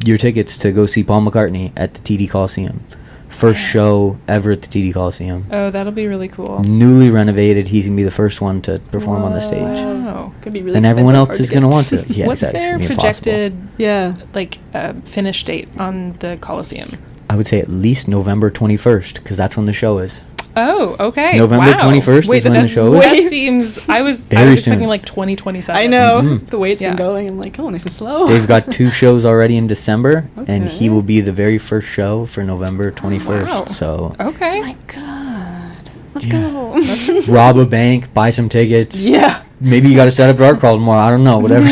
your tickets to go see Paul McCartney at the TD Coliseum. First show ever at the TD Coliseum. Oh, that'll be really cool. Newly renovated. He's going to be the first one to perform on the stage. Wow. Could be really And everyone expensive, else hard is going to get. want to. Yeah, What's exactly. It's their gonna be impossible. projected Yeah. like finish date on the Coliseum? I would say at least November 21st, because that's when the show is. Oh, okay. November Wow. 21st is when the show is. That seems. I was Very expecting soon. like 2027. I know. Mhm. The way it's been Yeah. going, I'm like, oh, nice and slow. They've got 2 shows already in December, and Okay. he will be the very first show for November 21st. wow. So Okay. Oh my god. Let's Yeah. go. rob a bank, buy some tickets. Yeah. Maybe you got to set up art crawl tomorrow. I don't know. Whatever.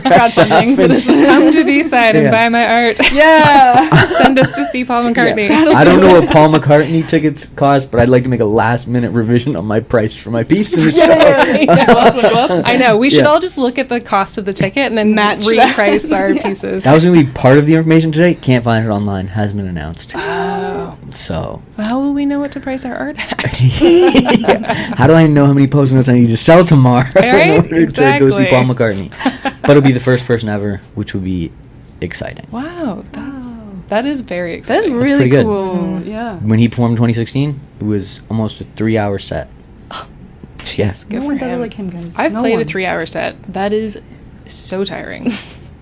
Got something for this one. Come to B-side and Yeah. buy my art. Yeah. Send us to see Paul McCartney. Yeah. I don't know what Paul McCartney tickets cost, but I'd like to make a last-minute revision on my price for my piece in the show. Yeah. Go up, go up. I know. We should Yeah. all just look at the cost of the ticket and then Match reprice that. our Yeah. pieces. That was going to be part of the information today. Can't find it online. Hasn't been announced. Oh. So, Well, how will we know what to price our art at? how do I know how many post notes I need to sell tomorrow Right? in order to go see Exactly. Paul McCartney? But it'll be the first person ever, which will be exciting. Wow. That is very That's exciting. really pretty good. cool. Mhm. Yeah. When he performed in 2016, it was almost a 3-hour set. Yes. Good No for one does it him. like him, guys. I've No played one. a 3-hour set. That is so tiring.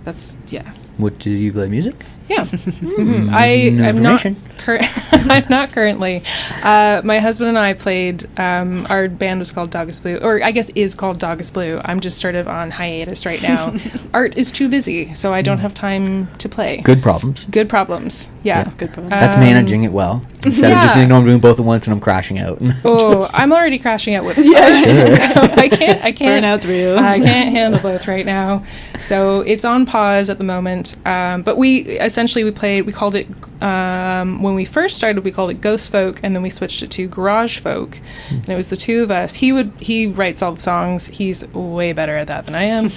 That's yeah. What did you play? Music? Yeah. Hmm, I'm not. information. I'm not currently. My husband and I played. Our band was called Doggus Blue, or I guess is called Doggus Blue. I'm just sort of on hiatus right now. Art is too busy, so I don't have time to play. Good problems. Good problems. Yeah. Yeah. Good problem. That's managing it well. Instead of just yeah. being, no, I'm doing both at once and I'm crashing out. Oh, I'm already crashing out with Yeah, art, sure. so I can't. Burnout's real. I can't handle both right now, so it's on pause at the moment. But we called it when we first started, we called it Ghost Folk, and then we switched it to Garage Folk, and it was the two of us. He writes all the songs. He's way better at that than I am.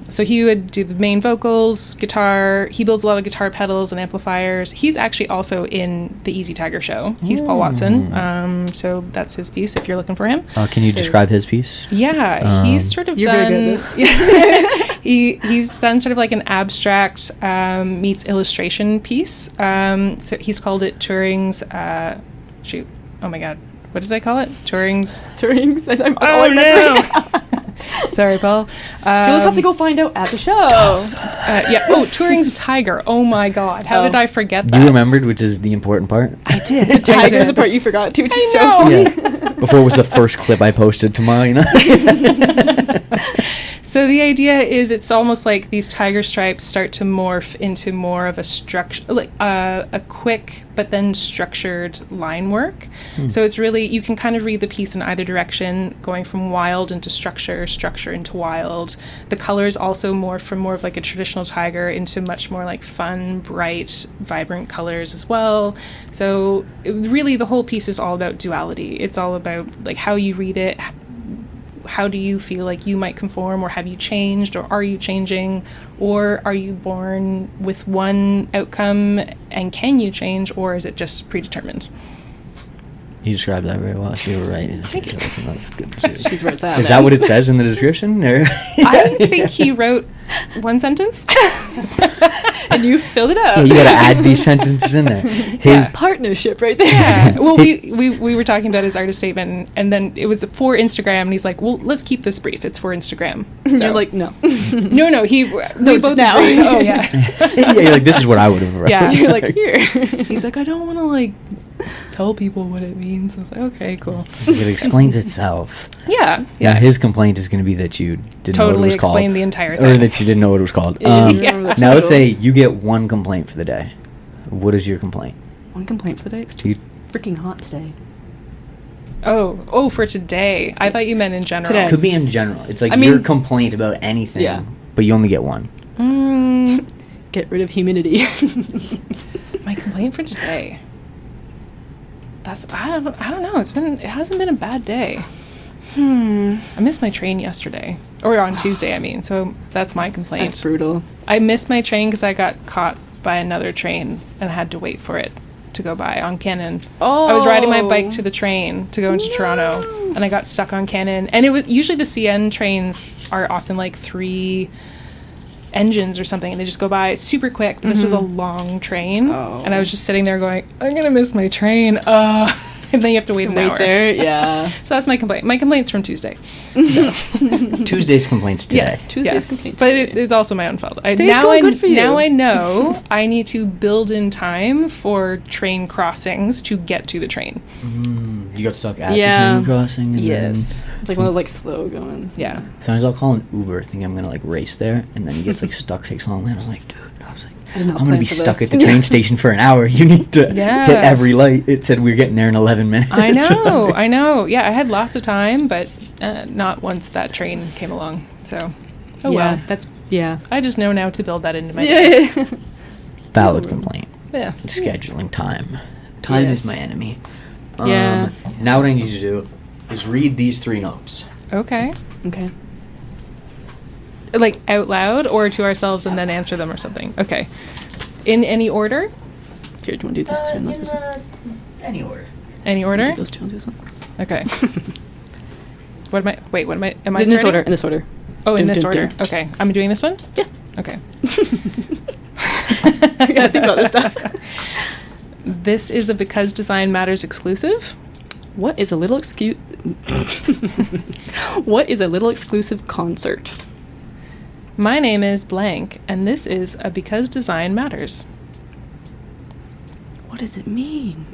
So he would do the main vocals, guitar. He builds a lot of guitar pedals and amplifiers. He's actually also in the Easy Tiger show. He's Paul Watson. So that's his piece if you're looking for him. Can you describe his piece? Yeah, he's sort of You're done. very good at this. He's done sort of like an abstract meets illustration piece. So he's called it Turing's. Shoot! Oh my God! What did I call it? Turing's. Turing's. I'm Oh no! Sorry, Paul. You'll just have to go find out at the show. Yeah. Oh, Turing's Tiger. Oh my God! How Oh. did I forget that? You remembered, which is the important part. I did. The I tiger's the did. part you forgot too, which is I so know. funny. Yeah. Before it was the first clip I posted tomorrow, you know? So the idea is it's almost like these tiger stripes start to morph into more of a structure, like a quick but then structured line work. So it's really, you can kind of read the piece in either direction, going from wild into structure, structure into wild. The colors also morph from more of like a traditional tiger into much more like fun, bright, vibrant colors as well. So really the whole piece is all about duality. It's all about like how you read it. How do you feel like you might conform, or have you changed, or are you changing, or are you born with one outcome and can you change, or is it just predetermined? You described that very well. So you were right. Thank you. That's good. She's where it's at. Is that what it says in the description? Or? I think he wrote one sentence. And you filled it out. Yeah, you got to add these sentences in there. His Partnership right there. Yeah. Well, we were talking about his artist statement, and then it was for Instagram, and he's like, "Well, let's keep this brief. It's for Instagram." And So- you're like, no. "No, we just both now. agree." Oh yeah. yeah, you're like, this is what I would have wrote. Yeah. You're like, here. He's like, "I don't want to like tell people what it means." I was like, "Okay, cool." It explains itself. Yeah. Yeah, his complaint is going to be that you didn't know what it Totally was called. explain the entire Or thing. that you didn't know what it was called. Yeah, you remember the Now let's title. say you get one complaint for the day. What is your complaint? One complaint for the day. It's Do you- too freaking hot today. Oh, for today. I thought you meant in general. Today. Could be in general. It's like I mean- your complaint about anything, Yeah. but you only get one. Mm, Get rid of humidity. my complaint for today. I don't know. It hasn't been a bad day. I missed my train yesterday, or on Tuesday, I mean. So that's my complaint. That's brutal. I missed my train because I got caught by another train and had to wait for it to go by on Cannon. Oh. I was riding my bike to the train to go into Toronto, and I got stuck on Cannon. And it was usually the CN trains are often like 3 engines or something, and they just go by super quick. But this was a long train, Oh. and I was just sitting there going, "I'm gonna miss my train." and then you have to wait an hour. there, yeah. So that's my complaint. My complaint's from Tuesday. Tuesday's complaints today. Yes, Tuesday's complaint. But it's also my own fault. Today's going good for you. Now I know I need to build in time for train crossings to get to the train. You got stuck at Yeah. the train crossing. And Yes. It's like one of those like slow going. Yeah. Sometimes I'll call an Uber, thinking I'm gonna like race there, and then he gets like stuck, takes long. And I'm like, dude, I did not I'm gonna plan be for stuck this. at the train station for an hour. You need to Yeah. hit every light. It said we were getting there in 11 minutes. I know. I know. Yeah, I had lots of time, but not once that train came along. So, oh yeah, well. that's yeah. I just know now to build that into my day. Yeah. Valid complaint. Yeah. Scheduling time. Time Yes. is my enemy. Yeah. Now what I need you to do is read these 3 notes. Okay. Okay. Like out loud or to ourselves and then answer them or something. Okay. In any order? Here, do you want to do this too? And this one? Any order. Any order? Do those two and do this one. Okay. What am I? Wait, what am I? Am I In this starting? order. In this order. Oh, in Dun, this dun, order. dun. Okay. I'm doing this one? Yeah. Okay. I gotta think about this stuff. This is a Because Design Matters exclusive. What is a little What is a little exclusive concert? My name is blank, and this is a Because Design Matters. What does it mean?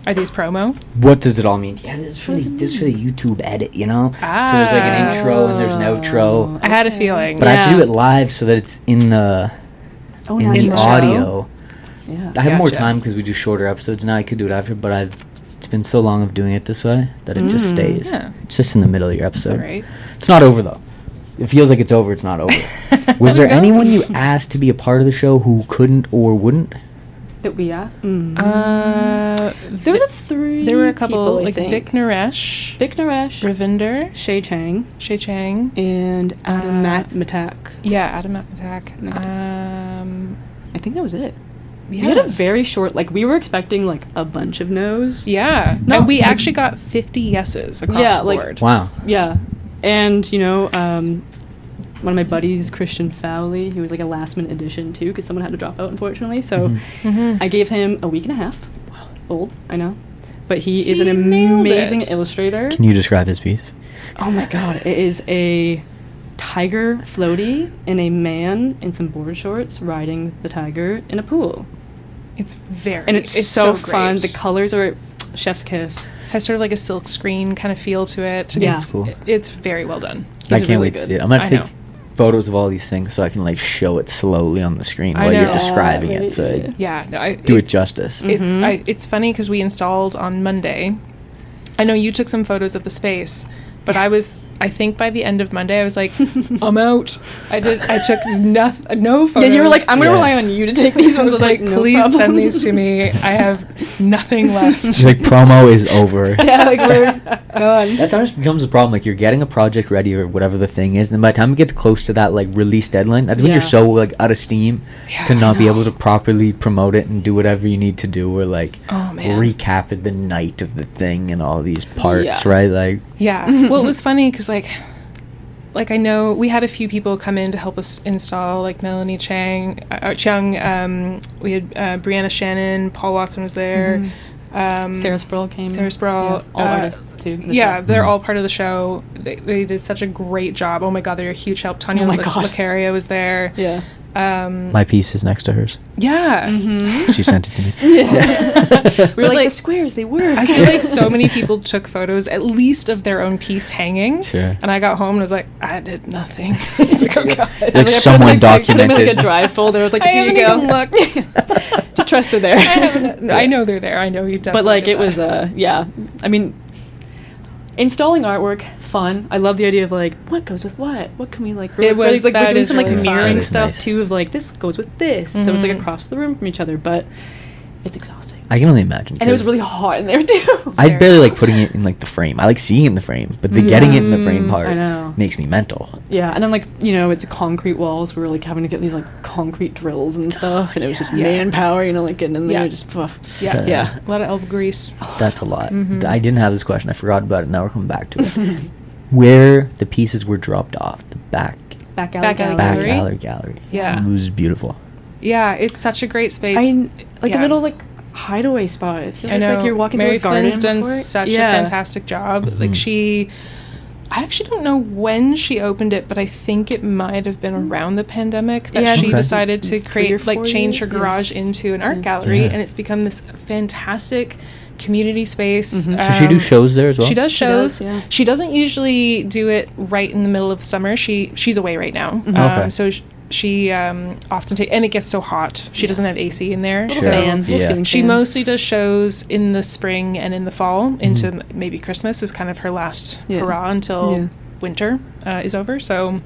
Are these promo? What does it all mean? Yeah, this is for the YouTube edit, you know? So there's like an Ah. intro and there's an outro. I had a Okay. feeling. But I have to do Yeah. it live so that it's in the Oh, in now the you know. audio. Yeah. I have more Gotcha. time because we do shorter episodes now. I could do it after, but it's been so long of doing it this way that it just stays. Yeah. It's just in the middle of your That's all episode. right. It's not over though. It feels like it's over. It's not over. Was there There we go. anyone you asked to be a part of the show who couldn't or wouldn't? That we are. There There was a 3. There were a couple, people, I like think. Vic Naresh, Vic Naresh, Ravinder, Shay Chang, Shay Chang. and Adam Matak. Yeah, Adam Attack. I think that was it. Yeah. We had a very short, like, we were expecting, like, a bunch of no's. Yeah. No, And we like- actually got 50 yeses across Yeah, the like- board. Wow. Yeah. And, you know, one of my buddies, Christian Fowley, he was, like, a last-minute addition, too, because someone had to drop out, unfortunately. So Mhm. I gave him a week and a half. Old, I know. But he is He an nailed amazing it. illustrator. Can you describe his piece? Oh, my God. It is a tiger floaty and a man in some board shorts riding the tiger in a pool. It's very, And it's so great. fun. The colors are chef's kiss. Has sort of like a silk screen kind of feel to it. Yeah. It's, Cool. it's very well done. I He's can't really wait to good. see it. I'm gonna I take know. photos of all these things so I can like show it slowly on the screen I while you're know. describing Yeah, it. So right. I Yeah. No, I, do it justice. Mhm. It's funny because we installed on Monday. I know you took some photos of the space, but I think by the end of Monday I was like, I'm out. I took no photos. Yeah, you were like, I'm going to Yeah. rely on you to take these I ones. was I like, no please problem. send these to me. I have nothing left. She's like, promo is over. Yeah, like, we're gone. That's how it becomes a problem. Like you're getting a project ready or whatever the thing is, and then by the time it gets close to that like release deadline, that's when Yeah. you're so like out of steam Yeah, to I not be know. able to properly promote it and do whatever you need to do, or like Oh, man. recap it the night of the thing and all these parts, Yeah. right? Like Yeah. Well, it was funny because like I know we had a few people come in to help us install, like Melanie Chung. We had Brianna Shannon, Paul Watson was there. Sarah Sproul came. Sarah Sproul, Yeah, all artists, too. in the Yeah, show. they're all part of the show. They did such a great job. Oh my god, they're a huge help. Tanya Oh my God. Lacaria was there. Yeah. my piece is next to hers. Yeah. Mm-hmm. She sent it to me. We were But, like, like, the squares, they work. I feel like so many people took photos, at least of their own piece hanging. Sure. And I got home and was like, I did nothing. It's like, oh god. Like someone I put them in documented. like a drive folder. I was like, I here you haven't go. even looked. Just trust her there. I know they're there. I know you definitely But like did it was that. yeah. I mean, installing artwork, fun. I love the idea of like what goes with what can we like. It was- like we're that doing is some like really fun. mirroring That is stuff nice. too of like this goes with this, so it's like Mhm. across the room from each other. But it's exhausting, I can only imagine. and it was 'cause really hot in there too. I very barely like hot. putting it in like the frame. I like seeing it in the frame, but the getting it in the frame part I know. makes me mental. Yeah, and then like it's concrete walls. We were like having to get these like concrete drills and stuff, and it was just Yeah. manpower, like getting in there, Yeah. just Yeah. So- yeah. A lot of elbow grease. That's a lot. Mhm. I didn't have this question. I forgot about it. Now we're coming back to it. Where the pieces were dropped off, the back Back alley, Back alley gallery. Gallery? gallery. Yeah. It was beautiful. Yeah, it's such a great space. like Yeah. a little like hideaway spot. It feels I know. like you're walking Mary through a garden Flynn's done before it. such Yeah. a fantastic job. Like I actually don't know when she opened it, but I think it might have been around the pandemic that Yeah, I she think decided to 3 or create, like 4 change her years, yeah. garage into an art gallery, Yeah. and it's become this fantastic community space. Mhm. So she do shows there as well? She does She does, shows. yeah. She doesn't usually do it right in the middle of summer. She's away right now. Okay. So she often takes, and it gets so hot. She doesn't have AC in there. Little Sure. fan, Yeah. little She fan. mostly does shows in the spring and in the fall into maybe Christmas is kind of her last Yeah. hurrah until Yeah. winter is over. So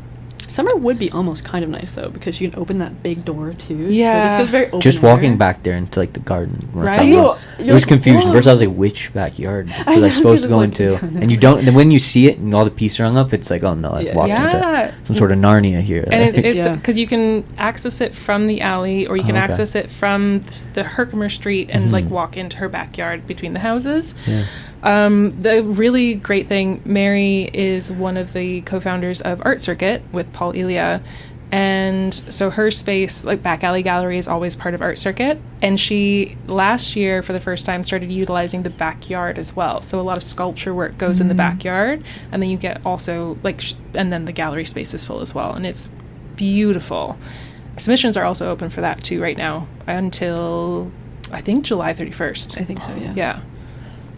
Summer would be almost kind of nice though, because you can open that big door too. Yeah. So this feels very open Just walking air. back there into like the garden. when I Right? found I know. this. It You're was like, confusion. whoa. First I was like, which backyard I was know, I supposed to 'cause go it's like, into? And you don't. Then when you see it and all the pieces are hung up, it's like, oh no, I Yeah. walked Yeah. into some sort of Narnia here. and it's Yeah. because you can access it from the alley, or you can Oh, okay. access it from the Herkimer Street and like Mhm. walk into her backyard between the houses. Yeah. The really great thing, Mary is one of the co-founders of Art Circuit with Paul Elia. And so her space, like Back Alley Gallery, is always part of Art Circuit. And she, last year, for the first time, started utilizing the backyard as well. So a lot of sculpture work goes in the backyard. And then you get also, and then the gallery space is full as well. And it's beautiful. Submissions are also open for that, too, right now, until, I think, July 31st. I think so, yeah. Yeah.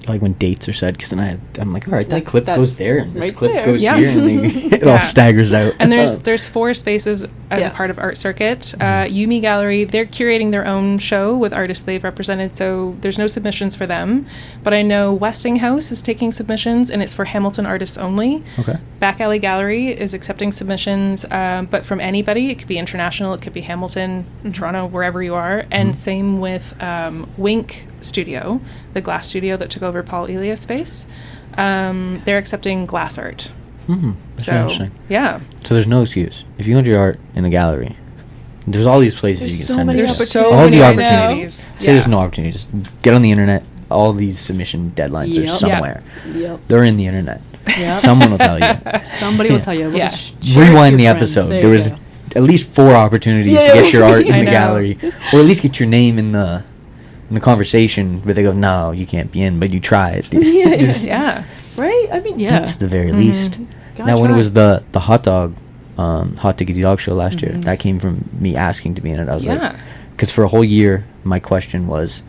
Like when dates are said, because then I'm like, all right, that Like, clip that's goes there, and this right clip there. goes Yeah. here, and then it Yeah. all staggers out. And there's 4 spaces as Yeah. a part of Art Circuit. Yumi Gallery, they're curating their own show with artists they've represented, so there's no submissions for them. But I know Westinghouse is taking submissions, and it's for Hamilton artists only. Okay. Back Alley Gallery is accepting submissions, but from anybody. It could be international, it could be Hamilton, Toronto, wherever you are. And same with Wink Studio, the glass studio that took over Paul Elia's space. They're accepting glass art. That's So, very interesting. yeah. So there's no excuse. If you want your art in a gallery, there's all these places There's you can so send many it. There's to. so all many the right now. opportunities. Say there's no opportunity. Just get on the internet. All these submission deadlines are Yep. somewhere. Yep. They're in the internet. Yep. Someone will tell you. Somebody will tell you. We'll Yeah. just share it with Rewind the your friends. episode. There There you was go. at least 4 opportunities Yeah. to get your art in I the know. gallery, or at least get your name in the conversation where they go, no, you can't be in, but you tried. Yeah, Just- Yeah. Right? I mean, yeah. That's the very least. Gotta Now, when it try. was the hot dog, hot diggity dog show last year, Mhm. that came from me asking to be in it. I was like, Yeah. because for a whole year, my question was,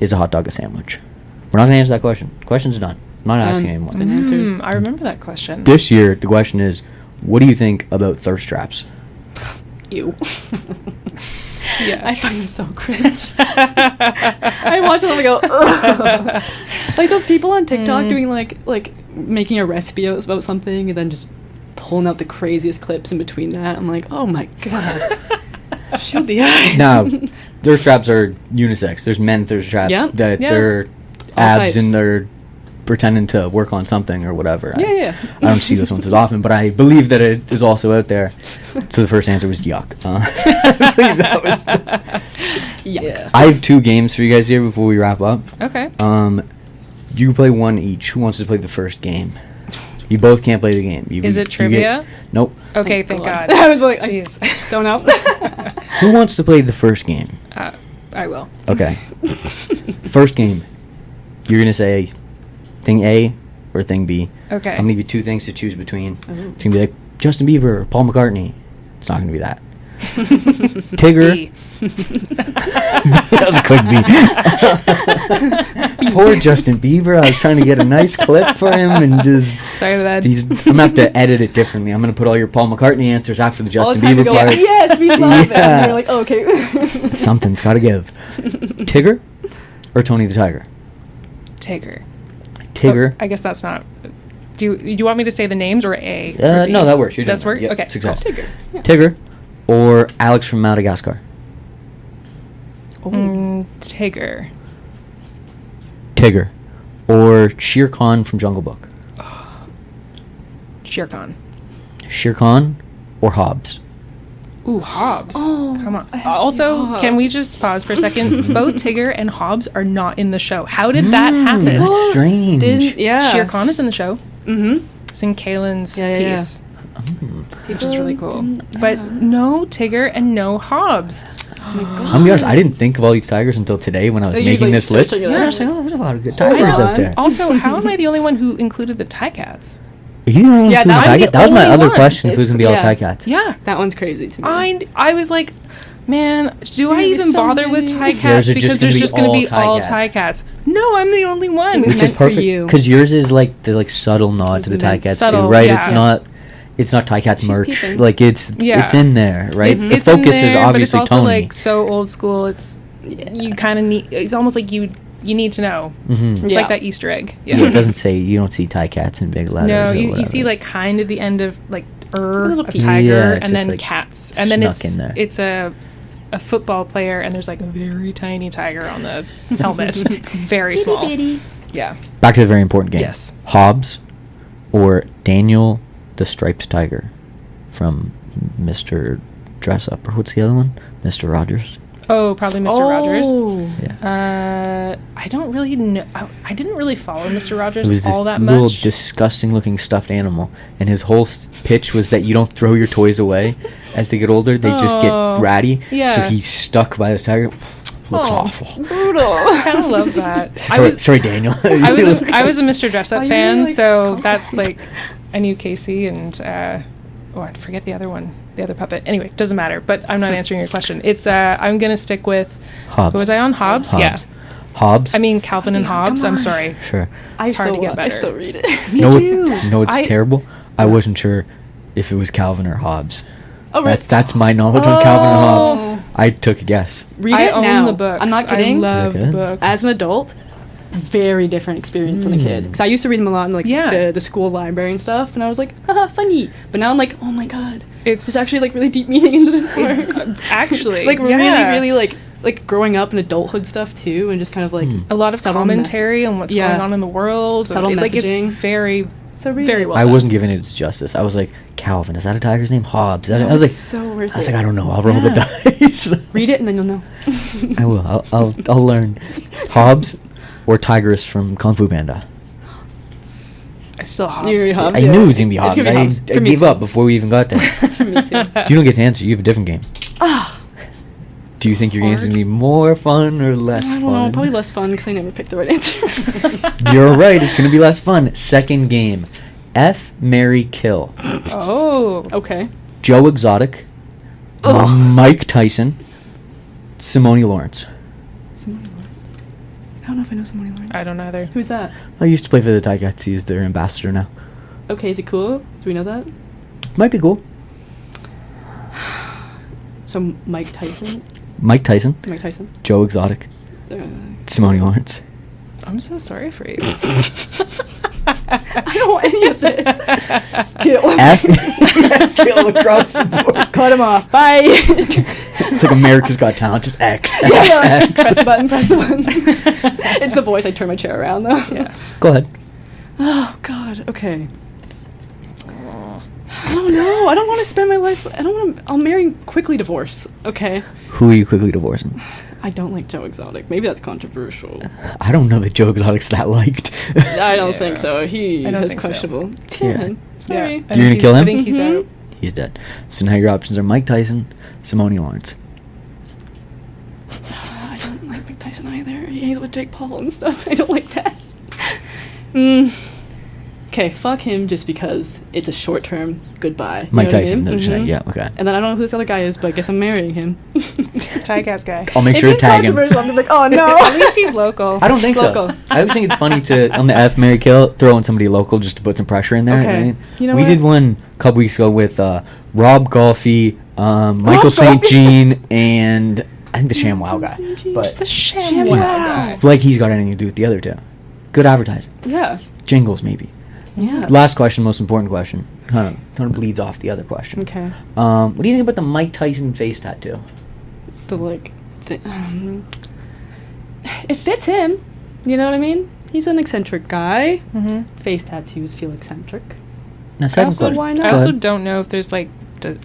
is a hot dog a sandwich? We're not going to answer that question. Question's done. I'm not It's asking done. anymore. It's been answered. I remember that question. This year, the question is, what do you think about thirst traps? Ew. Yeah. I find them so cringe. I watch them and I go, ugh. Like those people on TikTok doing like making a recipe about something and then just pulling out the craziest clips in between that. I'm like, oh my god. Shield the eyes. Now, thirst traps are unisex. There's men thirst traps Yeah. that Yeah. they're All abs types. and they're pretending to work on something or whatever. Yeah. I don't see those ones as often, but I believe that it is also out there. So the first answer was yuck. I believe that was Yuck. Yeah. I have 2 games for you guys here before we wrap up. Okay. You can play one each. Who wants to play the first game? You both can't play the game. Is it trivia? Nope. Okay, thank God. I was like, Jeez. don't know. Who wants to play the first game? I will. Okay. First game. You're gonna say thing A or thing B. Okay. I'm gonna give you 2 things to choose between. Ooh. It's gonna be like Justin Bieber or Paul McCartney. It's not gonna be that. Tigger. B. That was a quick beat. Poor Justin Bieber. I was trying to get a nice clip for him and just. Sorry about that. I'm gonna have to edit it differently. I'm gonna put all your Paul McCartney answers after the All the Justin time we Bieber go, part. yes, we love it. Yeah. And you're like, oh, okay. Something's gotta give. Tigger or Tony the Tiger? Tigger. Tigger. Oh, I guess that's not. Do you want me to say the names or A? or B? No, that works. You're doing That's work. it. Yep, Okay. Success. Tigger. Yeah. Tigger or Alex from Madagascar? Oh. Tigger. Tigger or Shere Khan from Jungle Book? Shere Khan. Shere Khan or Hobbs? Ooh, Hobbs. Oh, Come on. I have to Also, see can we Hobbs. just pause for a second? Both Tigger and Hobbs are not in the show. How did that happen? That's strange. Yeah. Shere Khan is in the show. Mm-hmm. It's in Kaylin's Yeah, yeah, piece, Mm. which is really cool. But no Tigger and no Hobbs. Oh my God. I'm gonna be honest, I didn't think of all these tigers until today when I was You're, making like, this list. searching it Yeah, up. I was like, oh, there's a lot of good tigers up there. Also, how am I the only one who included the Ticats? You know, Yeah, that- I'm the that was my only other one. question. If it was gonna be all Yeah. Ticats. Yeah. That one's crazy to me. I was like, man, do I There's even so bother with many. Ticats Yours are because just there's gonna be just going to be all all Ticats. Ticats? No, I'm the only one. It was Which is meant for perfect you. because yours is like the subtle nod to the It's meant- Ticats subtle, too, right? yeah. It's not Ticats She's merch. peeping. Like it's in there, right? It's, The it's in focus is there, obviously but it's also Tony. like so old school. It's you kind of need. It's almost like you need to know. Mhm. It's Yeah. like that Easter egg. Yeah, it doesn't say you don't see Ticats in big letters. No, or you whatever. see like kind of the end of like little a peep. tiger Yeah, it's and just, then like, cats and then snuck in there. it's a football player and there's like a very tiny tiger on the helmet. It's very small. Yeah. Back to the very important game. Yes. Hobbs or Daniel the Striped Tiger from Mr. Dress Up, or what's the other one? Mr. Rogers. Oh, probably Mr. Rogers. Yeah. I don't really know. I didn't really follow Mr. It Rogers was this all that little much. disgusting looking stuffed animal, and his whole pitch was that you don't throw your toys away. As they get older, they just get Oh, ratty. yeah. So he's stuck by the tiger. Looks Oh. awful. Brutal. I kind of love that. Sorry, Daniel. I was a Mr. Dress Up Why you fan, like so comfort? that like I knew Casey and I forget the other one, the other puppet. Anyway, doesn't matter. But I'm not answering your question. It's I'm gonna stick with Hobbs. Who was I on? Hobbs? Yeah. Hobbs. I mean Calvin and Hobbs. come I'm on. sorry. Sure. I It's hard to still, get I better. still read it. Me No, too. no, it's I- terrible. I wasn't sure if it was Calvin or Hobbs. Oh, really? That's my knowledge on Calvin and Oh. Hobbs. I took a guess. Read I it own now. the books. I'm not kidding. I love Is it good? books. As an adult, very different experience than a kid. Because I used to read them a lot in like Yeah. the school library and stuff, and I was like, haha, funny. But now I'm like, oh my god, It's there's actually like really deep meaning into this story. actually like yeah. really like growing up in adulthood stuff too, and just kind of like a lot of subtle commentary on what's Yeah. going on in the world. Subtle like messaging. it's very So read very it. well I done. wasn't giving it its justice. I was like, Calvin, is that a tiger's name? Hobbs. I No, was like, it's so worth I was it. like, I don't know. I'll roll the Yeah. dice. Read it and then you'll know. I will. I'll learn. Hobbs or Tigress from Kung Fu Panda. I still Hobbs. You're Hobbs. I Yeah. knew it was gonna be It's Hobbs. gonna be Hobbs. I For me gave too. up before we even got there. That's for me too. You don't get to answer. You have a different game. Ah, Do you think your game's Hard. gonna be more fun or less I fun? don't know. Probably less fun because I never picked the right answer. You're right. It's gonna be less fun. Second game. F, marry, kill. Oh. Okay. Joe Exotic, Ugh. Mike Tyson, Simone Lawrence. Simone Lawrence. I don't know if I know Simone Lawrence. I don't either. Who's that? I used to play for the Ticats. He's their ambassador now. Okay, is he cool? Do we know that? Might be cool. So Mike Tyson. Mike Tyson, Mike Tyson. Joe Exotic, Uh, Simone Lawrence. I'm so sorry for you. I don't want any of this. Kill. F, kill across the board. Cut him off. Bye. It's like America's Got Talent. Just X, X, Yeah, X. press the button. Press the button. It's the voice. I turn my chair around though. Yeah. Go ahead. Oh God. Okay. I don't know. I don't want to spend my life. I don't want to. I'll marry quickly divorce. Okay. Who are you quickly divorcing? I don't like Joe Exotic. Maybe that's controversial. I don't know that Joe Exotic's that liked. I don't Yeah. think so. He I don't is think so. questionable. Yeah. Sorry. I You're think gonna he's- kill him? I think he's Mhm. out. He's dead. So now your options are Mike Tyson, Simone Lawrence. I don't like Mike Tyson either. He's with Jake Paul and stuff. I don't like that. Mm. Okay, fuck him just because it's a short-term goodbye. You Mike know what I Tyson. mean? No, Mhm. Yeah, okay. And then I don't know who this other guy is, but I guess I'm marrying him. Ticats guy. I'll make If sure to it's tag him. controversial, I'm gonna be like, oh At no. least he's local. I don't think Local. so. I always think it's funny to, on the F, marry, kill, throw in somebody local just to put some pressure in there. Okay. Right? You know we what? did one a couple weeks ago with Rob Golfey, Michael St. Golfey? Jean, and I think the ShamWow guy. St. Jean. But The ShamWow. ShamWow guy. like he's got anything to do with the other two. Good advertising. Yeah. Jingles, maybe. Yeah. Last question, most important question. Kind of bleeds off the other question. Okay. What do you think about the Mike Tyson face tattoo? The like, it fits him. You know what I mean? He's an eccentric guy. Mm-hmm. Face tattoos feel eccentric. Now, second Also, question. why Go not? I also ahead. don't know if there's like,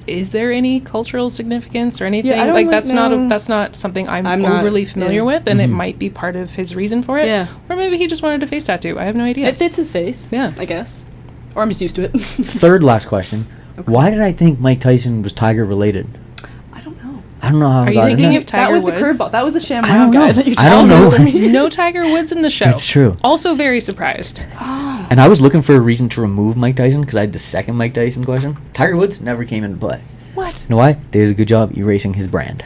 is there any cultural significance or anything? I don't like like- that's no. that's not something I'm I'm not- overly familiar yeah. with, and it Mhm. might be part of his reason for it. Yeah. Or maybe he just wanted a face tattoo. I have no idea. It fits his face. Yeah. I guess. Or I'm just used to it. Third last question. Okay. Why did I think Mike Tyson was Tiger related? I don't know. I don't know how I Are you got in thinking there. of Tiger That was Woods? the curveball. That was the Sham I don't guy know. that you I don't chose know. for me. No Tiger Woods in the show. That's true. Also very surprised. Oh. And I was looking for a reason to remove Mike Tyson because I had the second Mike Tyson question. Tiger Woods never came into play. What? You know why? They did a good job erasing his brand.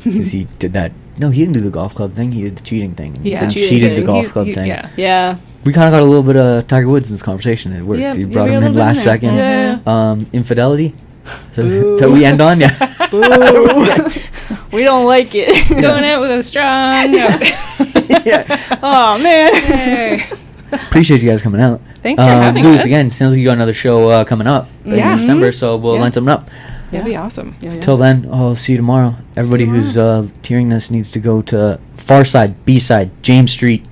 Because he did that. No, he didn't do the golf club thing. He did the cheating thing. Yeah. Then The cheating cheated thing. the golf club thing. Yeah. Yeah. We kind of got a little bit of Tiger Woods in this conversation. It worked. Yeah, You yeah, brought we him got a in little last bit in there. second. Infidelity. Boo. So we end on? Yeah. Boo. We don't like it. Going out with a strong note. Yeah. Oh, man. Hey. Appreciate you guys coming out. Thanks for having do us. this again. Sounds like you got another show coming up in Yeah. September, so we'll Yeah. line something up. That'd be awesome. Yeah, yeah. Till then, I'll see you tomorrow. Everybody who's hearing this needs to go to Farside, B-side, James Street,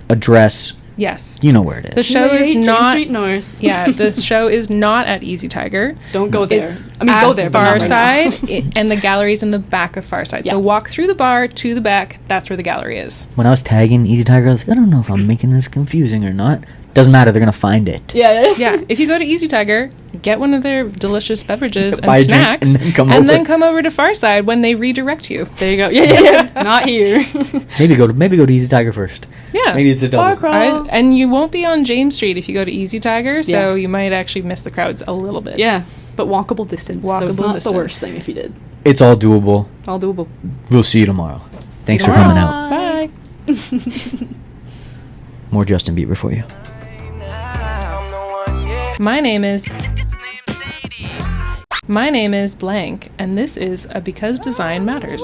address. Yes. You know where it is. The show is 288 James not. Street North. Yeah, the show is not at Easy Tiger. Don't go there. It's I mean, at go there, but not right now. Farside, and the gallery's in the back of Farside. So Yeah. walk through the bar to the back. That's where the gallery is. When I was tagging Easy Tiger, I was like, I don't know if I'm making this confusing or not. Doesn't matter. They're going to find it. Yeah. Yeah, if you go to Easy Tiger, get one of their delicious beverages Buy and a drink snacks, and then come and over. then come over to Farside when they redirect you. There you go. Yeah. Not here. Maybe go to Easy Tiger first. Yeah. Maybe it's a double. Bar crawl. And you won't be on James Street if you go to Easy Tiger, so Yeah. you might actually miss the crowds a little bit. Yeah, but walkable distance. So it's Walkable not distance. the worst thing if you did. It's all doable. All doable. We'll see you tomorrow. Thanks for Bye. coming out. Bye. More Justin Bieber for you. My name is blank, and this is a Because Design Matters.